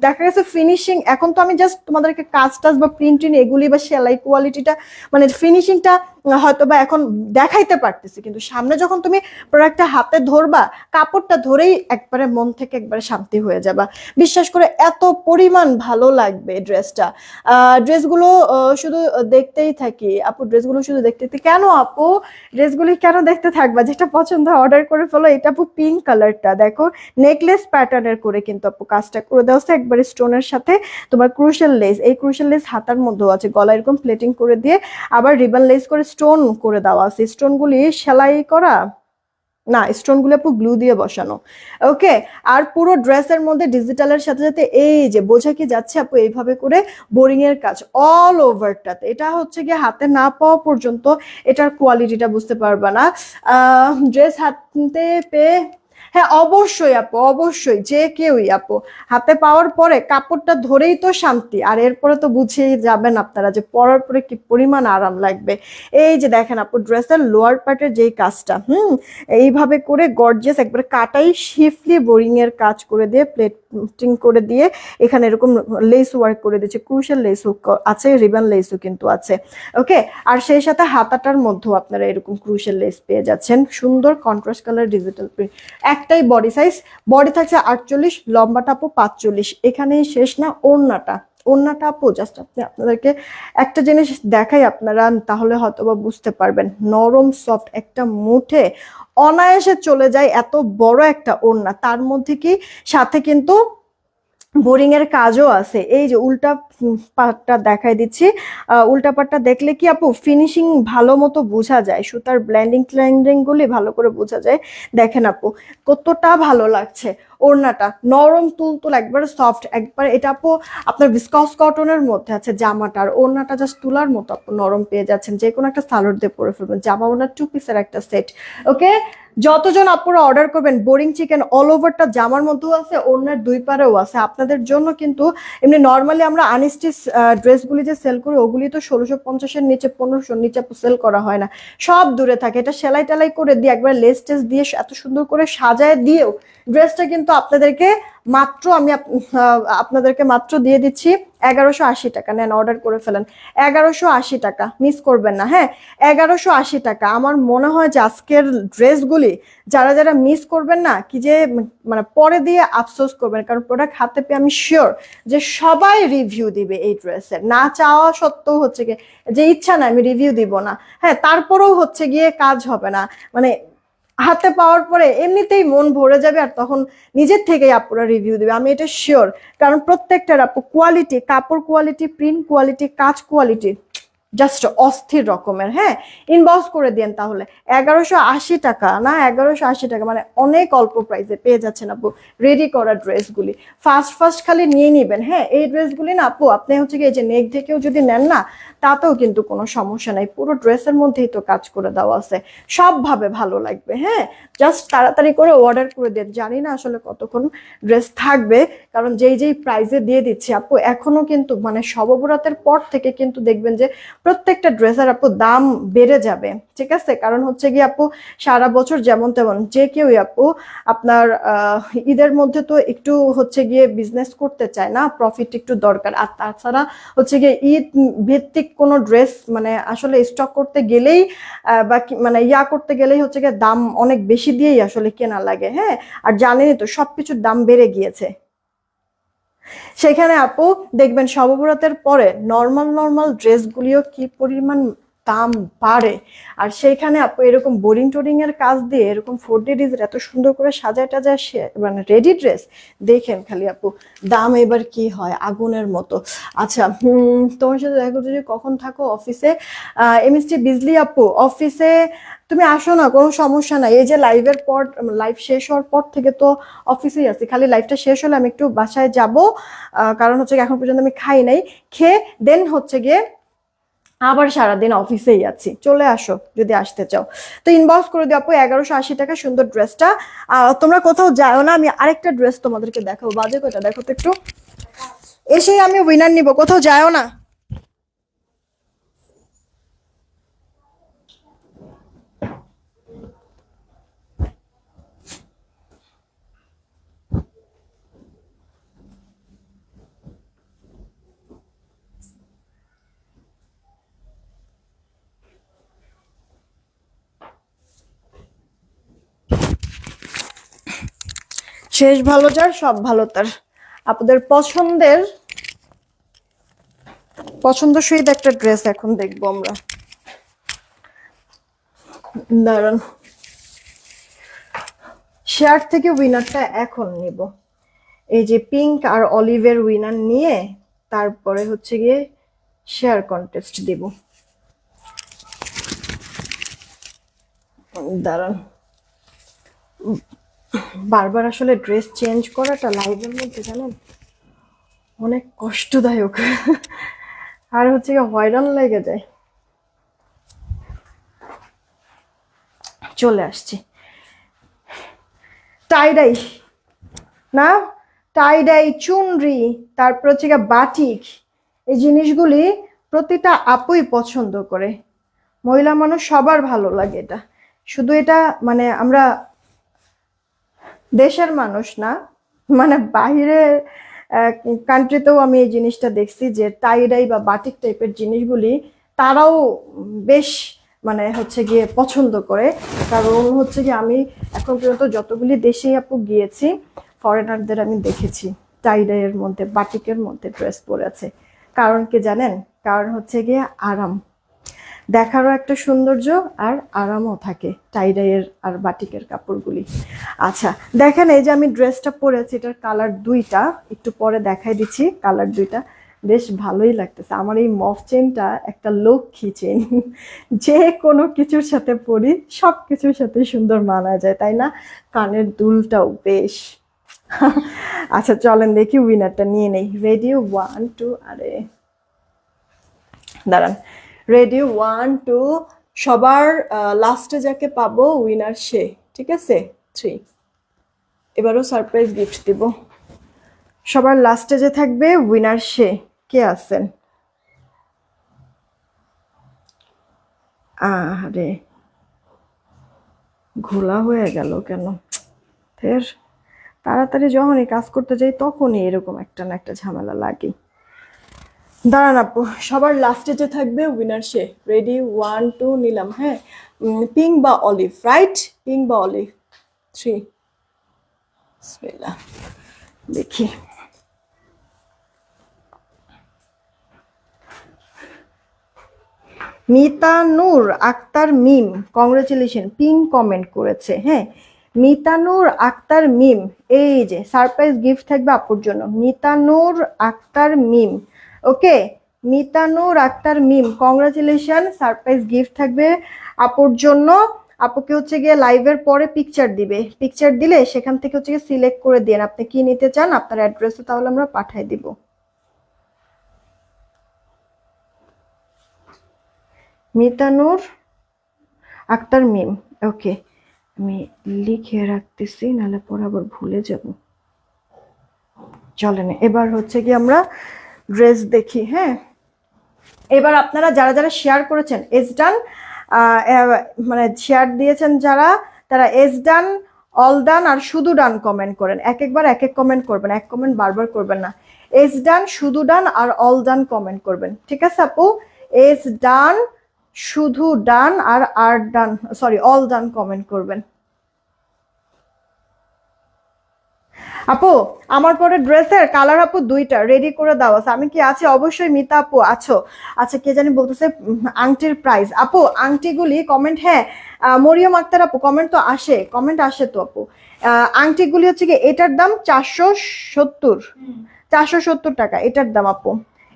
দেখা গেছে ফিনিশিং, এখন তো আমি জাস্ট তোমাদেরকে কাজ টাজ বা প্রিন্টিং এগুলি বা সেলাই কোয়ালিটিটা মানে ফিনিশিংটা হয়তো বা এখন দেখাইতে পারতেছি, কিন্তু সামনে যখন তুমি প্রোডাক্টটা হাতে ধরবা কাপড়টা ধরেই একবারে মন থেকে একবারে শান্তি হয়ে যাবা। বিশ্বাস করে এত পরিমাণ ভালো লাগবে ড্রেসটা। ড্রেসগুলো শুধু দেখতেই থাকি আপু, ড্রেসগুলো শুধু দেখতে থাকি। কেন আপু ড্রেসগুলি কেন দেখতে থাকবা? যেটা পছন্দ অর্ডার করে ফেলো। এটা আপু পিঙ্ক কালারটা দেখো, নেকলেস প্যাটার্নের করে কিন্তু আপু কাজটা করে দেওয়া হচ্ছে একবারে স্টোনের সাথে। তোমার ক্রুশাল লেস, এই ক্রুশাল লেস হাতার মধ্যেও আছে, গলা এরকম প্লেটিং করে দিয়ে আবার রিবন লেস করে স্টোন করে দেওয়া আছে। স্টোনগুলি সেলাই করা না, স্টোনগুলো আপু গ্লু দিয়ে বসানো। ওকে, আর পুরো ড্রেসের মধ্যে ডিজিটালের সাথে সাথে এই যে বোঝা কি যাচ্ছে আপু এইভাবে করে বোরিং এর কাজ অল ওভারটাতে। এটা হচ্ছে গিয়ে হাতে না পাওয়া পর্যন্ত এটার কোয়ালিটিটা বুঝতে পারবা না। ড্রেস হাতে পেয়ে হ্যাঁ অবশ্যই আপু, অবশ্যই যে কেউই আপু হাতে পাওয়ার পরে কাপড়টা ধরেই তো শান্তি, আর এরপরে তো বুঝেই যাবেন আপনারা যে পরার পরে কি পরিমাণ আরাম লাগবে। এই যে দেখেন আপু ড্রেসের লোয়ার পার্টের যেই কাজটা এইভাবে করে গর্জিয়াস একবারে কাটাই শিফলি বোরিং এর কাজ করে দিয়ে প্লেটিং করে দিয়ে এখানে এরকম লেস ওয়ার্ক করে দিয়েছে, ক্রুশাল লেস আছে, রিবন লেসও কিন্তু আছে। ওকে, আর সেই সাথে হাতাটার মধ্যেও আপনারা এরকম ক্রুশাল লেস পেয়ে যাচ্ছেন, সুন্দর কন্ট্রাস্ট কালার ডিজিটাল প্রিন্ট। একটাই বডি সাইজ, বডি থাকছে 48, লম্বাটা আপু 45। এখানেই শেষ না, ওড়নাটা ওড়নাটা আপু জাস্ট আপনাদেরকে একটা জিনিস দেখাই আপনারা তাহলে হয়তো বা বুঝতে পারবেন। নরম সফট একটা মুঠে অনায়াসে চলে যায় এত বড় একটা ওড়না, তার মধ্যে কি সাথে কিন্তু বোরিং এর কাজও আছে। এই যে উল্টা পাটটা দেখাই দিচ্ছি, উল্টা পাটটা দেখলে কি আপু ফিনিশিং ভালো মতো বোঝা যায়, সুতার ব্লেন্ডিং ক্ল্যান্ডিং গুলি ভালো করে বোঝা যায়। দেখেন আপু কতটা ভালো লাগছে, ওড়নাটা নরম তুলতুল একবারে সফট একবার। এটা আপু আপনার ভিসকস কটনের মধ্যে আছে জামাটার, ওড়নাটা জাস্ট তুলার মতো আপু নরম পেয়ে যাচ্ছেন, যে কোনো একটা সালোয়ার দিয়ে পরে ফেলবেন। জামা ওড়নার 2 পিসের একটা সেট। ওকে, যতজন আপুরা অর্ডার করবেন বোরিং চিকেন অল ওভারটা জামার মধ্যেও আছে, ওড়নার 2 পারেও আছে আপনাদের জন্য। কিন্তু এমনি নর্মালি আমরা আনস্টিচ ড্রেসগুলি যে সেল করি ওগুলি তো 1650-এর নিচে 1500-র নিচে সেল করা হয় না, সব দূরে থাকে। এটা সেলাই টেলাই করে দিয়ে একবার লেস টেস দিয়ে এত সুন্দর করে সাজায় দিয়েও ড্রেসটা কিন্তু আপনাদেরকে মাত্র আমি আপনাদেরকে মাত্র দিয়ে দিচ্ছি 1180 টাকা। নেন অর্ডার করে ফেলেন, 1180 টাকা, মিস করবেন না। হ্যাঁ 1180 টাকা। আমার মনে হয় যে আজকের ড্রেসগুলি যারা যারা মিস করবেন না কি যে মানে পরে দিয়ে আফসোস করবেন, কারণ প্রোডাক্ট হাতে পেয়ে আমি শিওর যে সবাই রিভিউ দিবে এই ড্রেসের, না চাওয়া সত্ত্বেও হচ্ছে গিয়ে যে ইচ্ছা না আমি রিভিউ দিব না, হ্যাঁ তারপরেও হচ্ছে গিয়ে কাজ হবে না, মানে হাতে পাওয়ার পরে এমনিতেই মন ভরে যাবে আর তখন নিজের থেকেই আপুরা রিভিউ দিবে, আমি এটা শিওর। কারণ প্রত্যেকটার আপু কোয়ালিটি, কাপড় কোয়ালিটি, প্রিন্ট কোয়ালিটি, কাজ কোয়ালিটি জাস্ট অস্থির রকমের। হ্যাঁ ইনবক্স করে দেন তাহলে। 1180 টাকা না, 1180 টাকা মানে অনেক অল্প প্রাইসে পেয়ে যাচ্ছেন আপু রেডি করা ড্রেসগুলি। ফার্স্ট খালি নিয়ে নিবেন। হ্যাঁ এই ড্রেসগুলি না আপু আপনি হচ্ছে কি এই যে নেক ঢেকেও যদি নেন না তাতেও কিন্তু কোনো সমস্যা নাই, পুরো ড্রেসের মধ্যেই তো কাজ করে দেওয়া আছে, সবভাবে ভালো লাগবে। হ্যাঁ জাস্ট তাড়াতাড়ি করে অর্ডার করে দেন, জানি না আসলে কতক্ষণ ড্রেস থাকবে, কারণ যেই প্রাইসে দিয়ে দিচ্ছি আপু এখনো কিন্তু মানে শববরাতের পর থেকে কিন্তু দেখবেন যে প্রত্যেকটা ড্রেসের আপু দাম বেড়ে যাবে। ঠিক আছে, কারণ হচ্ছে কি আপু সারা বছর যেমন তেমন যে কেউই আপু আপনার ঈদের মধ্যে তো একটু হচ্ছে গিয়ে বিজনেস করতে চায় না, প্রফিট একটু দরকার। আর তাছাড়া হচ্ছে গিয়ে ঈদ ভিত্তিক কোনো ড্রেস মানে আসলে স্টক করতে গেলেই বা মানে করতে গেলেই হচ্ছে গিয়ে দাম অনেক বেশি দিয়েই আসলে কেনা লাগে। হ্যাঁ আর জানেনই তো সবকিছুর দাম বেড়ে গিয়েছে। সেখানে আপু দেখবেন শববরাতের পরে নর্মাল ড্রেসগুলিও কি পরিমাণ দাম বাড়ে, আর সেইখানে আপু এরকম বোরিং টোরিং এর কাজ দিয়ে এরকম 4D ডিজাইন এত সুন্দর করে সাজায় টাজায় মানে রেডি ড্রেস দেখেন খালি আপু দাম এবার কি হয় আগুনের মতো। আচ্ছা তোমার সাথে দেখা করতে কখন থাকো অফিসে? এমএসটি বিজলি আপু অফিসে তুমি আসো না, কোনো সমস্যা নাই। এই যে লাইভের পর, লাইভ শেষ হওয়ার পর থেকে তো অফিসেই আছি, খালি লাইভটা শেষ হলে আমি একটু বাসায় যাব, কারণ হচ্ছে এখন পর্যন্ত আমি খাই নাই, খেয়ে দেন হচ্ছে গিয়ে আবার সারাদিন অফিসেই আছি, চলে আসো যদি আসতে চাও। তো ইনবক্স করে দিও আপু 1180 টাকা সুন্দর ড্রেসটা। তোমরা কোথাও যাও না, আমি আরেকটা ড্রেস তোমাদেরকে দেখাবো। বাজে কয়টা দেখো তো একটু, এসেই আমি উইনার নিব, কোথাও যাও না। শেষ ভালো যার সব ভালো তার। আপনাদের পছন্দসই একটা ড্রেস এখন দেখবো আমরা। দাঁড়ান, শেয়ার থেকে উইনারটা এখন নিব। এই যে পিঙ্ক আর অলিভের উইনার নিয়ে তারপরে হচ্ছে গিয়ে শেয়ার কন্টেস্ট দিব। দাঁড়ান, বারবার আসলে ড্রেস চেঞ্জ করাটা লাইভের মধ্যে জানেন অনেক কষ্টদায়ক, আর হচ্ছে গিয়ে হয়রান লেগে যায়। চলে আসছি, টাইডাই না, টাইডাই, চুনরি, তারপর হচ্ছে গিয়ে বাটিক, এই জিনিসগুলি প্রতিটা আপুই পছন্দ করে, মহিলা মানুষ সবার ভালো লাগে এটা। শুধু এটা মানে আমরা দেশের মানুষ না, মানে বাহিরের কান্ট্রিতেও আমি এই জিনিসটা দেখছি যে টাইডাই বা বাটিক টাইপের জিনিসগুলি তারাও বেশ মানে হচ্ছে গিয়ে পছন্দ করে। কারণ হচ্ছে গিয়ে আমি এখন পর্যন্ত যতগুলি দেশে আপু গিয়েছি ফরেনারদের আমি দেখেছি টাইডাইয়ের মধ্যে বাটিকের মধ্যে ড্রেস পরে আছে। কারণ কি জানেন? কারণ হচ্ছে গিয়ে আরাম, দেখারও একটা সৌন্দর্য আর আরামও থাকে টাইডাইয়ের আর বাটিকের কাপড়গুলি। আচ্ছা দেখেন, এই যে আমি ড্রেসটা পরেছি এটার কালার দুইটা, একটু পরে দেখাই দিচ্ছি। কালার দুইটা বেশ ভালোই লাগতেছে। আমার এই মফ চেনটা একটা লক্ষ্মী চেন, যে কোনো কিছুর সাথে পরি সব কিছুর সাথে সুন্দর মানা যায়, তাই না? কানের দুলটাও বেশ। আচ্ছা চলেন দেখি উইনারটা নিয়ে নেই। রেডি 1 2, আরে দাঁড়ান, রেডি 1 2, সবার লাস্টে যাকে পাবো উইনার সে, ঠিক আছে? 3, এবারও সারপ্রাইজ গিফট দিব। সবার লাস্টে যে থাকবে উইনার সে, কে আছেন? আরে ঘোলা হয়ে গেল কেন? ফের তাড়াতাড়ি যখনই কাজ করতে যাই তখনই এরকম একটা না একটা ঝামেলা লাগে। দাঁড়ান আপু, সবার লাস্টে যে থাকবে উইনার সে। রেডি 1 2, নিলাম। হ্যাঁ, পিঙ্ক বা অলিভ, রাইট? পিঙ্ক বা অলিভ। 3, বিসমিল্লাহ, দেখি। মিতানুর আক্তার মিম, কংগ্রেচুলেশন, পিঙ্ক কমেন্ট করেছে। হ্যাঁ, মিতানুর আক্তার মিম, এই যে সারপ্রাইজ গিফট থাকবে আপুর জন্য। মিতানুর আক্তার মিম, ওকে, মিতানুর আক্তার মিম, কংগ্রাচুলেশন, সারপ্রাইজ গিফট থাকবে আপুর জন্য। আপুকে হচ্ছে গিয়ে লাইভের পরে পিকচার দিবে, পিকচার দিলে সেখান থেকে হচ্ছে গিয়ে সিলেক্ট করে দিন আপনি কি নিতে চান, আপনার অ্যাড্রেসও তাহলে আমরা পাঠিয়ে দিব। মিতানুর আক্তার মিম, ওকে, আমি লিখে রাখতেছি নাহলে পরে আবার ভুলে যাব। চলেন এবার হচ্ছে কি আমরা ড্রেস দেখি। হ্যাঁ, এবার আপনারা যারা যারা শেয়ার করেছেন এস ডান, মানে শেয়ার দিয়েছেন যারা, তারা এস ডান, অল ডান আর শুধু ডান কমেন্ট করেন। একবার এক এক কমেন্ট করবেন, এক কমেন্ট বারবার করবেন না। এস ডান, শুধু ডান আর অল ডান কমেন্ট করবেন, ঠিক আছে আপু? এস ডান, শুধু ডান আর ডান, সরি অল ডান কমেন্ট করবেন। আপু আমার পরে ড্রেসের কালার আপু দুইটা রেডি করে দাও আছে, আমি কি আছি? অবশ্যই মিতা আপু আছো। আচ্ছা কে জানি বলতেছে আংটির প্রাইস। আপু আংটিগুলি কমেন্ট, হ্যাঁ মরিয়ম আক্তার আপু কমেন্ট তো আসে, কমেন্ট আসে তো আপু। আংটিগুলি হচ্ছে কি এটার দাম 470, 470 টাকা এটার দাম আপু,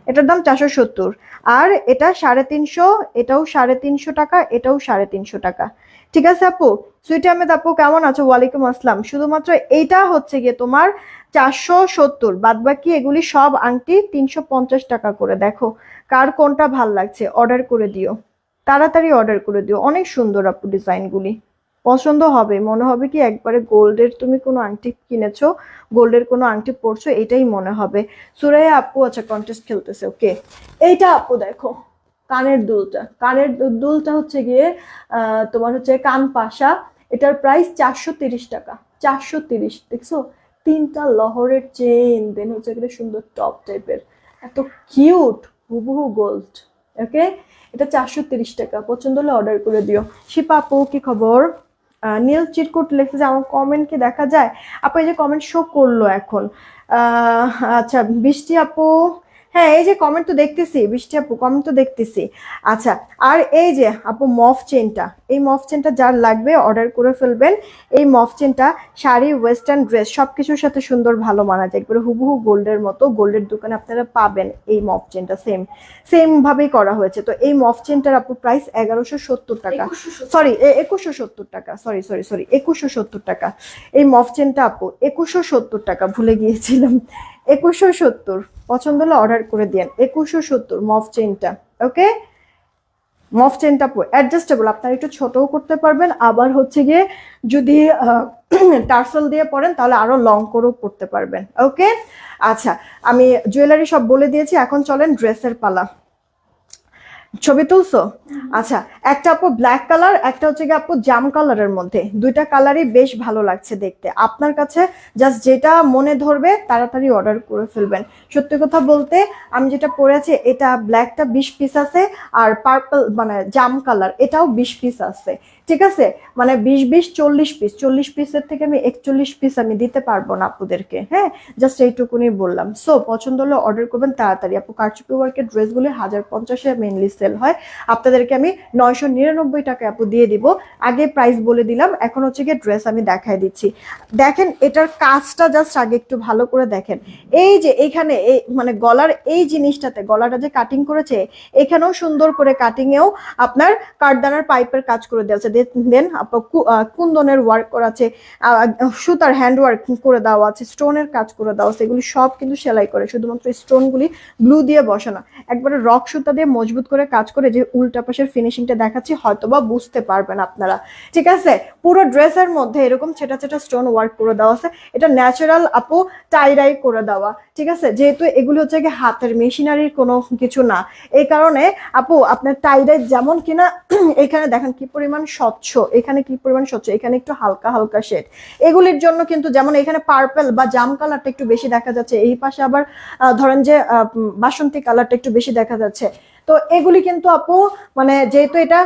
এটার দাম 470। আর এটা 350, এটাও 350 টাকা, এটাও 350 টাকা, ঠিক আছে আপু? সুইটি আহমেদ আপু কেমন আছো? ওয়ালাইকুম আসসালাম। শুধুমাত্র এইটা হচ্ছে গিয়ে তোমার 470, বাদ বাকি এগুলি সব আংটি 350 টাকা করে। দেখো কার কোনটা ভাল লাগছে অর্ডার করে দিও, তাড়াতাড়ি অর্ডার করে দিও। অনেক সুন্দর আপু ডিজাইনগুলি, পছন্দ হবে, মনে হবে কি একবারে গোল্ডের তুমি কোনো আংটি কিনেছো, গোল্ডের কোনো আংটি পরছো, এটাই মনে হবে। সুরাইয়া আপু আচ্ছা কন্টেস্ট খেলতেছে, ওকে। এইটা আপু দেখো কানের দুলটা, কানের দুলটা হচ্ছে গিয়ে তোমার হচ্ছে কান পাশা, এটার প্রাইস 430 টাকা। 430, দেখছো 3টা লহরের চেইন, দেন হচ্ছে একটা সুন্দর টপ টাইপের, এত কিউট, হুবহু গোল্ড। ওকে, এটা 430 টাকা। পছন্দ হলে অর্ডার করে দিও। শিপা আপু কি খবর? নীল চিরকুট লেখছে যে আমার কমেন্ট কি দেখা যায়? আপু এই যে কমেন্ট শো করলো এখন। আচ্ছা বৃষ্টি আপু, হ্যাঁ এই যে কমেন্ট তো দেখতেছি, বৃষ্টি আপু কমেন্ট তো দেখতেছি। আচ্ছা, আর এই যে আপু মফ চেনটা, এই মফ চেনটা যার লাগবে অর্ডার করে ফেলবেন। এই মফ চেনটা শাড়ি, ওয়েস্টার্ন ড্রেস সবকিছুর সাথে সুন্দর ভালো মানা যায়, একবারে হুবহু গোল্ডের মতো। গোল্ডের দোকানে আপনারা পাবেন এই মফ চেনটা, সেম সেম ভাবেই করা হয়েছে। তো এই মফ চেনটার আপু প্রাইস 1170 টাকা, সরি 2170 টাকা, সরি সরি সরি 2170 টাকা। এই মফ চেনটা আপু 2170 টাকা, ভুলে গিয়েছিলাম। 2170, পছন্দ হলে অর্ডার করে দিন। 2170 মফ চেনটা, ওকে। মফ চেনটা অ্যাডজাস্টেবল, আপনারা একটু ছোটও করতে পারবেন, আবার হচ্ছে গিয়ে যদি টার্সেল দিয়ে পরেন তাহলে আরো লং করেও পড়তে পারবেন, ওকে। আচ্ছা, আমি জুয়েলারি সব বলে দিয়েছি, এখন চলেন ড্রেসের পালা। ছবি তুলছো? আচ্ছা, একটা আপু ব্ল্যাক কালার, একটা হচ্ছে গিয়ে আপু জাম কালারের মধ্যে, দুইটা কালারই বেশ ভালো লাগছে দেখতে। আপনার কাছে জাস্ট যেটা মনে ধরবে তাড়াতাড়ি অর্ডার করে ফেলবেন। সত্যি কথা বলতে আমি যেটা পরেছি এটা ব্ল্যাকটা 20 পিস আছে, আর পার্পল মানে জাম কালার এটাও 20 পিস আছে, ঠিক আছে। মানে 20 40 পিস, 40 পিসের থেকে আমি 41 পিস আমি দিতে পারবো না আপুদেরকে, হ্যাঁ জাস্ট এইটুকুনি বললাম। সো পছন্দ হলে অর্ডার করবেন তাড়াতাড়ি। আপু কারচুপি ওয়ার্কের ড্রেসগুলি 1050-এ মেইনলি সেল হয়, আপনাদেরকে আমি 999 টাকায় আপু দিয়ে দিব। আগে প্রাইস বলে দিলাম, এখন হচ্ছে গিয়ে ড্রেস আমি দেখাই দিচ্ছি। দেখেন এটার কাজটা জাস্ট আগে একটু ভালো করে দেখেন। এই যে এইখানে এই মানে গলার এই জিনিসটাতে, গলাটা যে কাটিং করেছে এখানেও সুন্দর করে কাটিংয়েও আপনার কাঠদানার পাইপের কাজ করে দেওয়া আছে, দেন কুন্দনের ওয়ার্ক করা আছে, সুতার হ্যান্ড ওয়ার্ক করে দেওয়া আছে, স্টোনের কাজ করে দেওয়া আছে। এগুলি সব কিন্তু সেলাই করে, শুধুমাত্র স্টোনগুলি গ্লু দিয়ে বসানো, একবারে রক সুতা দিয়ে মজবুত করে কাজ করে। যে উল্টা পাশের ফিনিশিংটা দেখাচ্ছি হয়তোবা বুঝতে পারবেন আপনারা, ঠিক আছে। পুরো ড্রেসের মধ্যে এরকম ছেটা ছেটা স্টোন ওয়ার্ক করে দেওয়া আছে। এটা ন্যাচারাল আপু টাইডাই করে দেওয়া, ঠিক আছে। যেহেতু এগুলি হচ্ছে কি হাতের মেশিনারির কোনো কিছু না, এই কারণে আপু আপনার টাইডাই যেমন কিনা এখানে দেখেন কি পরিমাণ স্বচ্ছ, এখানে কি পরিমাণ স্বচ্ছ, এখানে একটু হালকা হালকা শেড। এগুলির জন্য কিন্তু যেমন এখানে পার্পল বা জাম কালারটা একটু বেশি দেখা যাচ্ছে, এই পাশে আবার ধরেন যে বাসন্তী কালারটা একটু বেশি দেখা যাচ্ছে। তো এগুলি কিন্তু আপু মানে যেহেতু এটা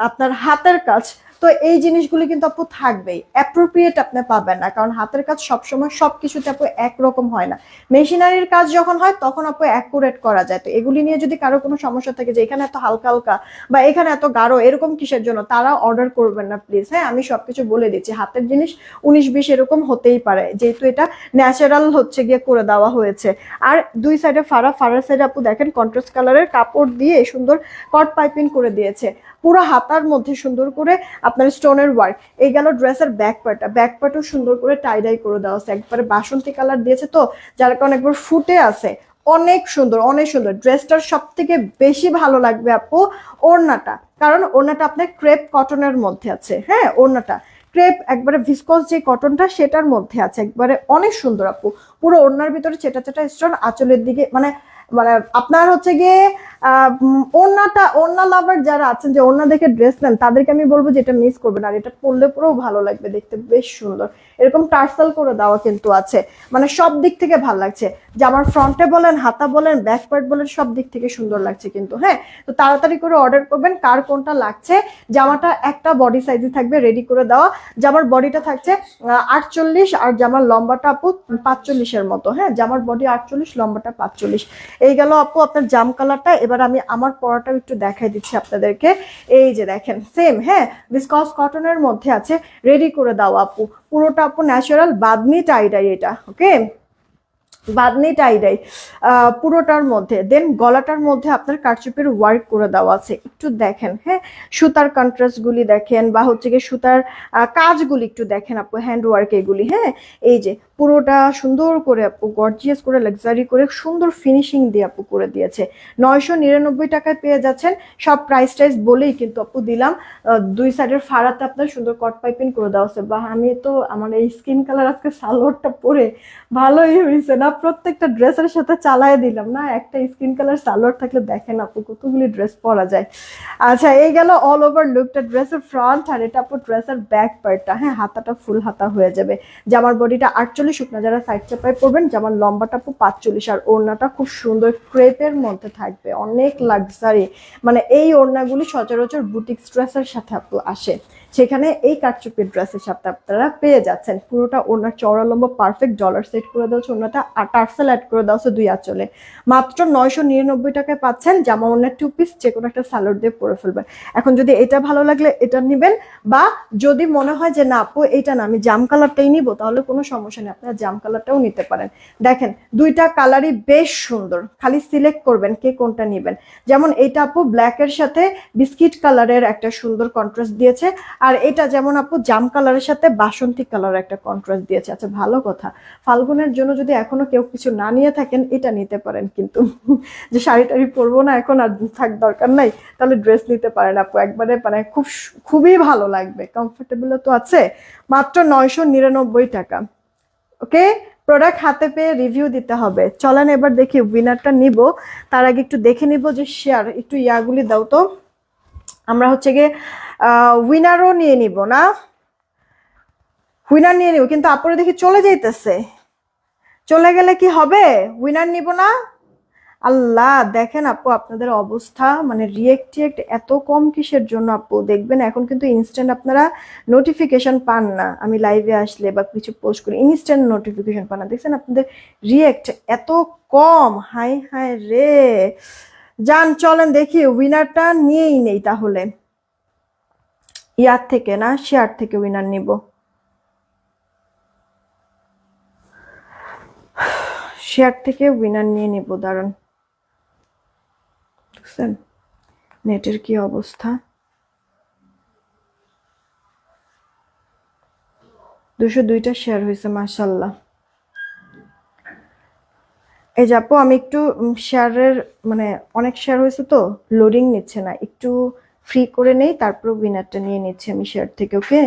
আপনার হাতের কাজ, তো এই জিনিসগুলি কিন্তু আপু থাকবেই, অ্যাপ্রোপ্রিয়েট আপনি পাবেন না, কারণ হাতের কাজ সবসময় সবকিছুতে আপু একরকম হয় না। মেশিনারির কাজ যখন হয় তখন আপু অ্যাকুরেট করা যায়। তো এগুলি নিয়ে যদি কারো কোনো সমস্যা থাকে যে এখানে এত হালকা হালকা বা এখানে এত গাঢ় এরকম কিসের জন্য, তারা অর্ডার করবেন না প্লিজ, হ্যাঁ আমি সবকিছু বলে দিচ্ছি। হাতের জিনিস 19-20 এরকম হতেই পারে, যেহেতু এটা ন্যাচারাল হচ্ছে গিয়ে করে দেওয়া হয়েছে। আর দুই সাইডে ফাড়ার সাইডে আপু দেখেন কন্ট্রাস্ট কালারের কাপড় দিয়ে সুন্দর কট পাইপিং করে দিয়েছে, পুরো হাতার মধ্যে সুন্দর করে আপনার স্টোনের ওয়ার্ক। এই গেল ড্রেসের ব্যাক পার্টটা, ব্যাক পার্টও সুন্দর করে টাইডাই করে দেওয়া আছে, একবারে বাসন্তী কালার দিয়েছে তো যার কারণে একবার ফুটে আছে, অনেক সুন্দর অনেক সুন্দর। ড্রেসটার সব থেকে বেশি ভালো লাগবে আপু ওড়নাটা, কারণ ওড়নাটা আপনার ক্রেপ কটনের মধ্যে আছে, হ্যাঁ ওড়নাটা ক্রেপ একবারে ভিসকস যে কটনটা সেটার মধ্যে আছে, একবারে অনেক সুন্দর আপু। পুরো ওড়নার ভিতরে চেটা চেটা স্টোন, আঁচলের দিকে মানে মানে আপনার হচ্ছে গিয়ে ওড়না লাভার যারা আছেন যে ওড়না দেখে ড্রেস নেন তাদেরকে আমি বলবো যে এটা মিস করবেন। আর এটা পরলে পুরো ভালো লাগবে, দেখতে বেশ সুন্দর। এরকম টার্সেল করে দেওয়া কিন্তু আছে, মানে সব দিক থেকে ভালো লাগছে। জামার ফ্রন্টে বলেন, হাতা বলেন, ব্যাক পার্ট বলেন, সব দিক থেকে সুন্দর লাগছে কিন্তু, হ্যাঁ। তো তাড়াতাড়ি করে অর্ডার করবেন, কার কোনটা লাগছে। জামাটা একটা বডি সাইজে থাকবে রেডি করে দেওয়া, জামার বডিটা থাকছে 48 আর জামার লম্বাটা আপু 45-এর মতো, হ্যাঁ জামার বডি 48, লম্বাটা 45। এই গেল আপু আপনার জাম কালারটা। এবার আমি আমার পরাটাও একটু দেখাই দিচ্ছি আপনাদেরকে। এই যে দেখেন সেম, হ্যাঁ ভিসকস কটনের মধ্যে আছে, রেডি করে দাও আপু। পুরোটা আপু ন্যাচারাল বাদনি টাইডাই এটা, ওকে। বাদনি টাইডাই পুরোটার মধ্যে, দেন গলাটার মধ্যে আপনার কারচুপির ওয়ার্ক করে দেওয়া আছে, একটু দেখেন। হ্যাঁ, সুতার কন্ট্রাস্ট গুলি দেখেন, বা হচ্ছে গিয়ে সুতার কাজগুলি একটু দেখেন আপু, হ্যান্ড ওয়ার্ক এগুলি। হ্যাঁ, এই যে পুরোটা সুন্দর করে আপু গর্জিয়াস করে লাক্সারি করে সুন্দর ফিনিশিং দিয়ে আপু করে দিয়েছে। 999 টাকায় পেয়ে যাচ্ছেন। সব প্রাইস টাইস বলেই কিন্তু আপু দিলাম। দুই সাইডের ফাড়াতে আপনার সুন্দর কট পাইপিং করে দেওয়া আছে। বা আমি তো আমার এই স্কিন কালার আজকে সালোয়ারটা পরে ভালোই হয়েছে না, প্রত্যেকটা ড্রেসের সাথে চালায় দিলাম না। একটা স্কিন কালার সালোয়ার থাকলে দেখেন আপু কতগুলি ড্রেস পরা যায়। আচ্ছা, এই গেল অল ওভার লুকটা, ড্রেসের ফ্রন্ট। আর এটা আপু ড্রেসের ব্যাক পার্টটা। হ্যাঁ, হাতাটা ফুল হাতা হয়ে যাবে। জামার বডিটা 48, শুকনা যারা সাইড চাপায় পরবেন। জামার লম্বাটা আপু 45, আর ওড়নাটা খুব সুন্দর ক্রেপের মধ্যে থাকবে, অনেক লাক্সারি। মানে এই ওড়নাগুলি সচরাচর বুটিক ড্রেসের সাথে আপু আসে, সেখানে এই কারচুপির ড্রেসের সাথে আপনারা পেয়ে যাচ্ছেন। পুরোটা ওনার চওড়া লম্বা পারফেক্ট ডলার সেট করে দেওয়া হচ্ছে, ওনাটা টার্সেল অ্যাড করে দেওয়া হচ্ছে 2 আঁচলে। মাত্র 999 টাকায় পাচ্ছেন। জামা ওনার 2 পিস যে কোনো একটা সালোয়ার দিয়ে পরে ফেলবেন। এখন যদি এটা ভালো লাগলে এটা নেবেন, বা যদি মনে হয় যে না আপু এটা না আমি জাম কালারটাই নিব, তাহলে কোনো সমস্যা নেই, আপনারা জাম কালারটাও নিতে পারেন। দেখেন দুইটা কালারই বেশ সুন্দর, খালি সিলেক্ট করবেন কে কোনটা নেবেন। যেমন এটা আপু ব্ল্যাকের সাথে বিস্কিট কালারের একটা সুন্দর কন্ট্রাস্ট দিয়েছে, আর এটা যেমন আপু জাম কালারের সাথে বাসন্তী কালার একটা কন্ট্রাস্ট দিয়েছে। আচ্ছা, ভালো কথা, ফাল্গুনের জন্য যদি এখনো কেউ কিছু না নিয়ে থাকেন এটা নিতে পারেন, কিন্তু যে শাড়ি টাড়ি পরবো না এখন আর থাক দরকার নাই, তাহলে ড্রেস নিতে পারেন আপু। একবারে মানে খুবই ভালো লাগবে, কমফোর্টেবল তো আছে। মাত্র 999 টাকা। ওকে, প্রোডাক্ট হাতে পেয়ে রিভিউ দিতে হবে। চলেন এবার দেখি উইনারটা নিব। তার আগে একটু দেখে নিব যে শেয়ার একটু ইয়াগুলি দাও তো। আমরা হচ্ছে গিয়ে উইনারও নিয়ে নিব না, উইনার নিয়ে নিব, কিন্তু আপুরে দেখি চলে যাইতেছে। চলে গেলে কি হবে, উইনার নিব না? আল্লাহ, দেখেন আপু আপনাদের অবস্থা, মানে রিয়েক্ট এত কম কিসের জন্য আপু? দেখবেন এখন কিন্তু ইনস্ট্যান্ট আপনারা নোটিফিকেশন পান না, আমি লাইভে আসলে বা কিছু পোস্ট করি ইনস্ট্যান্ট নোটিফিকেশন পান না। দেখছেন আপনাদের রিয়েক্ট এত কম, হাই হাই রে। যান চলেন দেখি উইনারটা নিয়েই নেই তাহলে। ইয়ার থেকে না, শেয়ার থেকে উইনার নিব। শেয়ার থেকে উইনার নিয়ে নিব, দাঁড়ান। দেখছেন নেটের কি অবস্থা। 202টা শেয়ার হয়েছে, মাশাল্লাহ। এই যে আপু আমি একটু শেয়ারের মানে অনেক শেয়ার হয়েছে তো লোডিং নিচ্ছে না, একটু ফ্রি করে নেই, তারপর উইনারটা নিয়ে নিচ্ছি আমি শেয়ার থেকে। ওকে,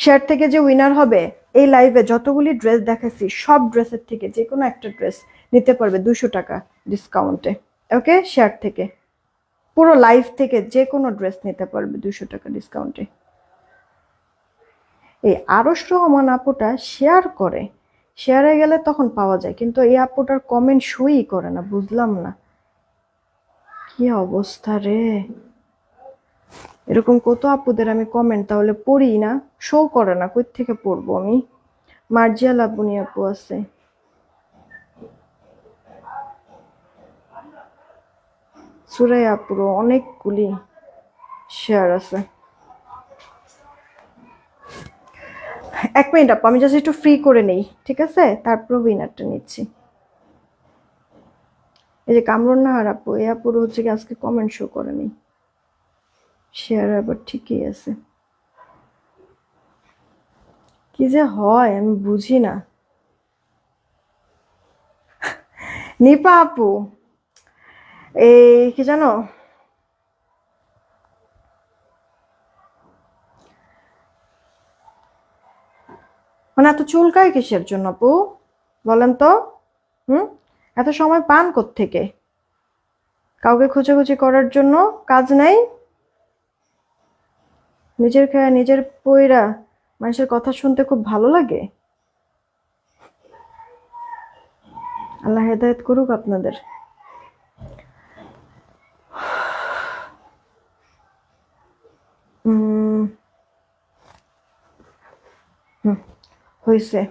শেয়ার থেকে যে উইনার হবে এই লাইভে যতগুলি ড্রেস দেখাচ্ছি সব ড্রেসের থেকে যে কোনো একটা ড্রেস নিতে পারবে 200 টাকা ডিসকাউন্টে। ওকে, শেয়ার থেকে পুরো লাইভ থেকে যে কোনো ড্রেস নিতে পারবে 200 টাকা ডিসকাউন্টে। এই আরশ রহমান আপুটা শেয়ার করে, শেয়ারে গেলে তখন পাওয়া যায়, কিন্তু এই আপুটার কমেন্ট শোই করে না, বুঝলাম না কি অবস্থা রে। এরকম কত আপুদের আমি কমেন্ট তাহলে পড়ি না, শো করে না, কই থেকে পড়বো আমি? মার্জিয়া লাবণী আপু আছে, সুরাই আপুরও অনেকগুলি শেয়ার আছে। 1 মিনিট আপু, আমি জাস্ট একটু ফ্রি করে নেই, ঠিক আছে, তারপর উইনারটা নিচ্ছি। এই যে কামরুন নাহার আপু, এই আপুর হচ্ছে কি আজকে কমেন্ট শো করেনি, শেয়ার আবার ঠিকই আছে। কি যে হয় আমি বুঝি না। নিপা আপু, এই কি জানো, মানে এত চুলকায় কিসের জন্য আপু বলেন তো? হুম, এত সময় পান কোত্থেকে? কাউকে খোঁজাখুঁজি করার জন্য কাজ নাই? নিজের খায়া নিজের পইরা মানুষের কথা শুনতে খুব ভালো লাগে। আল্লাহ হেদায়েত করুক আপনাদের। হয়েছে,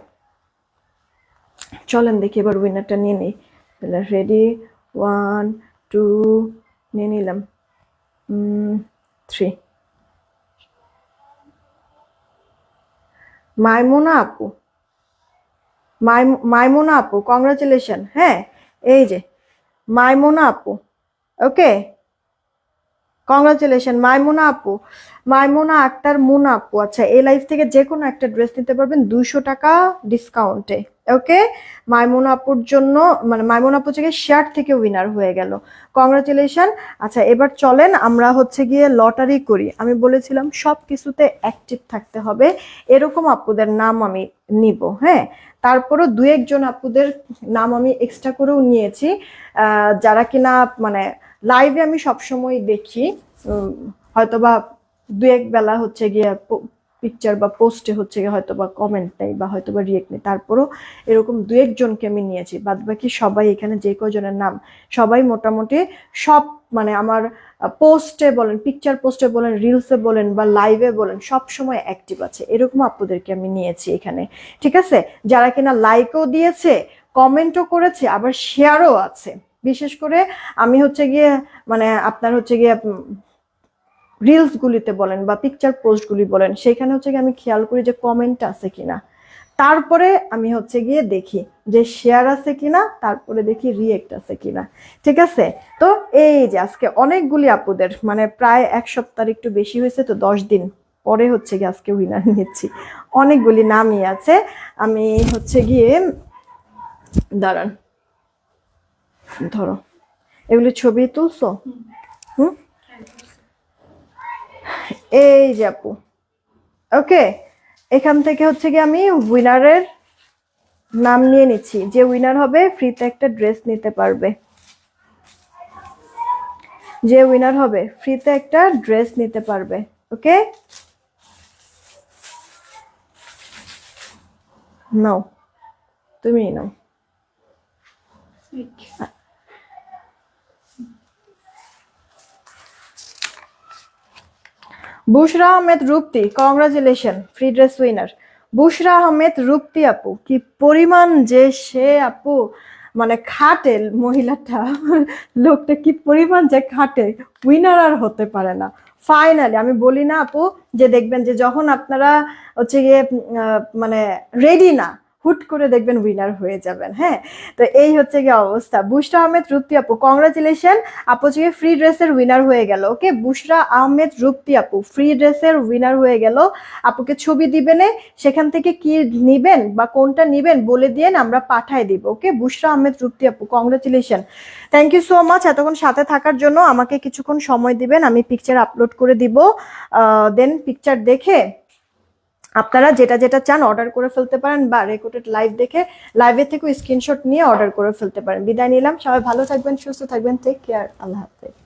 চলেন দেখি এবার উইনারটা নিয়ে নিই। তাহলে রেডি, 1 2 নিয়ে নিলাম, 3। মাইমুনা আপু, মাইমুনা আপু কংগ্রাচুলেশন। হ্যাঁ, এই যে মাইমুনা আপু, ওকে, কংগ্রাচুলেশন মাইমুনা আপু। মাইমুনা আক্তার মুনা আপু, আচ্ছা এই লাইফ থেকে যে কোনো একটা ড্রেস নিতে পারবেন 200 টাকা ডিসকাউন্টে। ওকে, মাইমুনা আপুর জন্য, মানে মাইমুনা আপু থেকে শেয়ার থেকে উইনার হয়ে গেল, কংগ্রাচুলেশন। আচ্ছা এবার চলেন আমরা হচ্ছে গিয়ে লটারি করি। আমি বলেছিলাম সব কিছুতে অ্যাক্টিভ থাকতে হবে, এরকম আপুদের নাম আমি নিব। হ্যাঁ, তারপরও দু একজন আপুদের নাম আমি এক্সট্রা করেও নিয়েছি, যারা কিনা মানে লাইভে আমি সবসময় দেখি, হয়তোবা দু এক বেলা হচ্ছে গিয়ে পিকচার বা পোস্টে হচ্ছে গিয়ে হয়তোবা কমেন্ট নেই বা হয়তোবা রিয়েক্ট নেই, তারপরও এরকম দু একজনকে আমি নিয়েছি। বাদ বাকি সবাই এখানে যে কজনের নাম, সবাই মোটামুটি সব মানে আমার পোস্টে বলেন, পিকচার পোস্টে বলেন, রিলসে বলেন বা লাইভে বলেন, সব সময় অ্যাক্টিভ আছে, এরকম আপুদেরকে আমি নিয়েছি এখানে। ঠিক আছে, যারা কিনা লাইকও দিয়েছে, কমেন্টও করেছে, আবার শেয়ারও আছে। বিশেষ করে আমি হচ্ছে গিয়ে মানে আপনার হচ্ছে গিয়ে রিলস গুলিতে বলেন বা পিকচার পোস্ট গুলি বলেন, সেখানে হচ্ছে গিয়ে আমি খেয়াল করি যে কমেন্ট আছে কিনা, তারপরে আমি হচ্ছে গিয়ে দেখি যে শেয়ার আছে কিনা, তারপরে দেখি রিয়েক্ট আছে কিনা। ঠিক আছে, তো এই যে আজকে অনেকগুলি আপুদের মানে প্রায় এক সপ্তাহ একটু বেশি হয়েছে, তো 10 দিন পরে হচ্ছে গিয়ে আজকে উইনার নিচ্ছি। অনেকগুলি নামই আছে, আমি হচ্ছে গিয়ে দাঁড়ান, ধরো এগুলি ছবি তুলছো? হুম, এই যে আপু, ওকে, এখান থেকে হচ্ছে কি আমি উইনারের নাম নিয়ে নিচ্ছি, যে উইনার হবে ফ্রিতে একটা ড্রেস নিতে পারবে, যে উইনার হবে ফ্রিতে একটা ড্রেস নিতে পারবে। ওকে, নাও, তুমি নাও। Bushra Ahmed Rupti, congratulation, free dress winner. Bushra Ahmed রূপতি আপু, কি পরিমাণ যে সে আপু মানে খাটে মহিলাটা, লোকটা কি পরিমাণ যে খাটে, উইনার আর হতে পারে না। ফাইনালি আমি বলি না আপু, যে দেখবেন যে যখন আপনারা হচ্ছে গিয়ে মানে রেডি না, হুট করে দেখবেন উইনার হয়ে যাবেন। হ্যাঁ, তো এই হচ্ছে গিয়ে অবস্থা। বুশরা আহমেদ রূপতি আপু কংগ্রাচুলেশন, আপু হচ্ছে ফ্রি ড্রেসের উইনার হয়ে গেল। ওকে, বুশরা আহমেদ রূপতি আপু ফ্রি ড্রেসের উইনার হয়ে গেল। আপুকে ছবি দিবেন, সেখান থেকে কি নিবেন বা কোনটা নিবেন বলে দিয়ে আমরা পাঠাই দিব। ওকে, বুশরা আহমেদ রূপতি আপু congratulation, thank you so much এতক্ষণ সাথে থাকার জন্য। আমাকে কিছুক্ষণ সময় দিবেন, আমি পিকচার আপলোড করে দিব, দেন পিকচার দেখে আপনারা যেটা যেটা চান অর্ডার করে ফেলতে পারেন, বা রেকর্ডেড লাইভ দেখে লাইভের থেকেও স্ক্রিনশট নিয়ে অর্ডার করে ফেলতে পারেন। বিদায় নিলাম, সবাই ভালো থাকবেন, সুস্থ থাকবেন, টেক কেয়ার, আল্লাহ হাফেজ।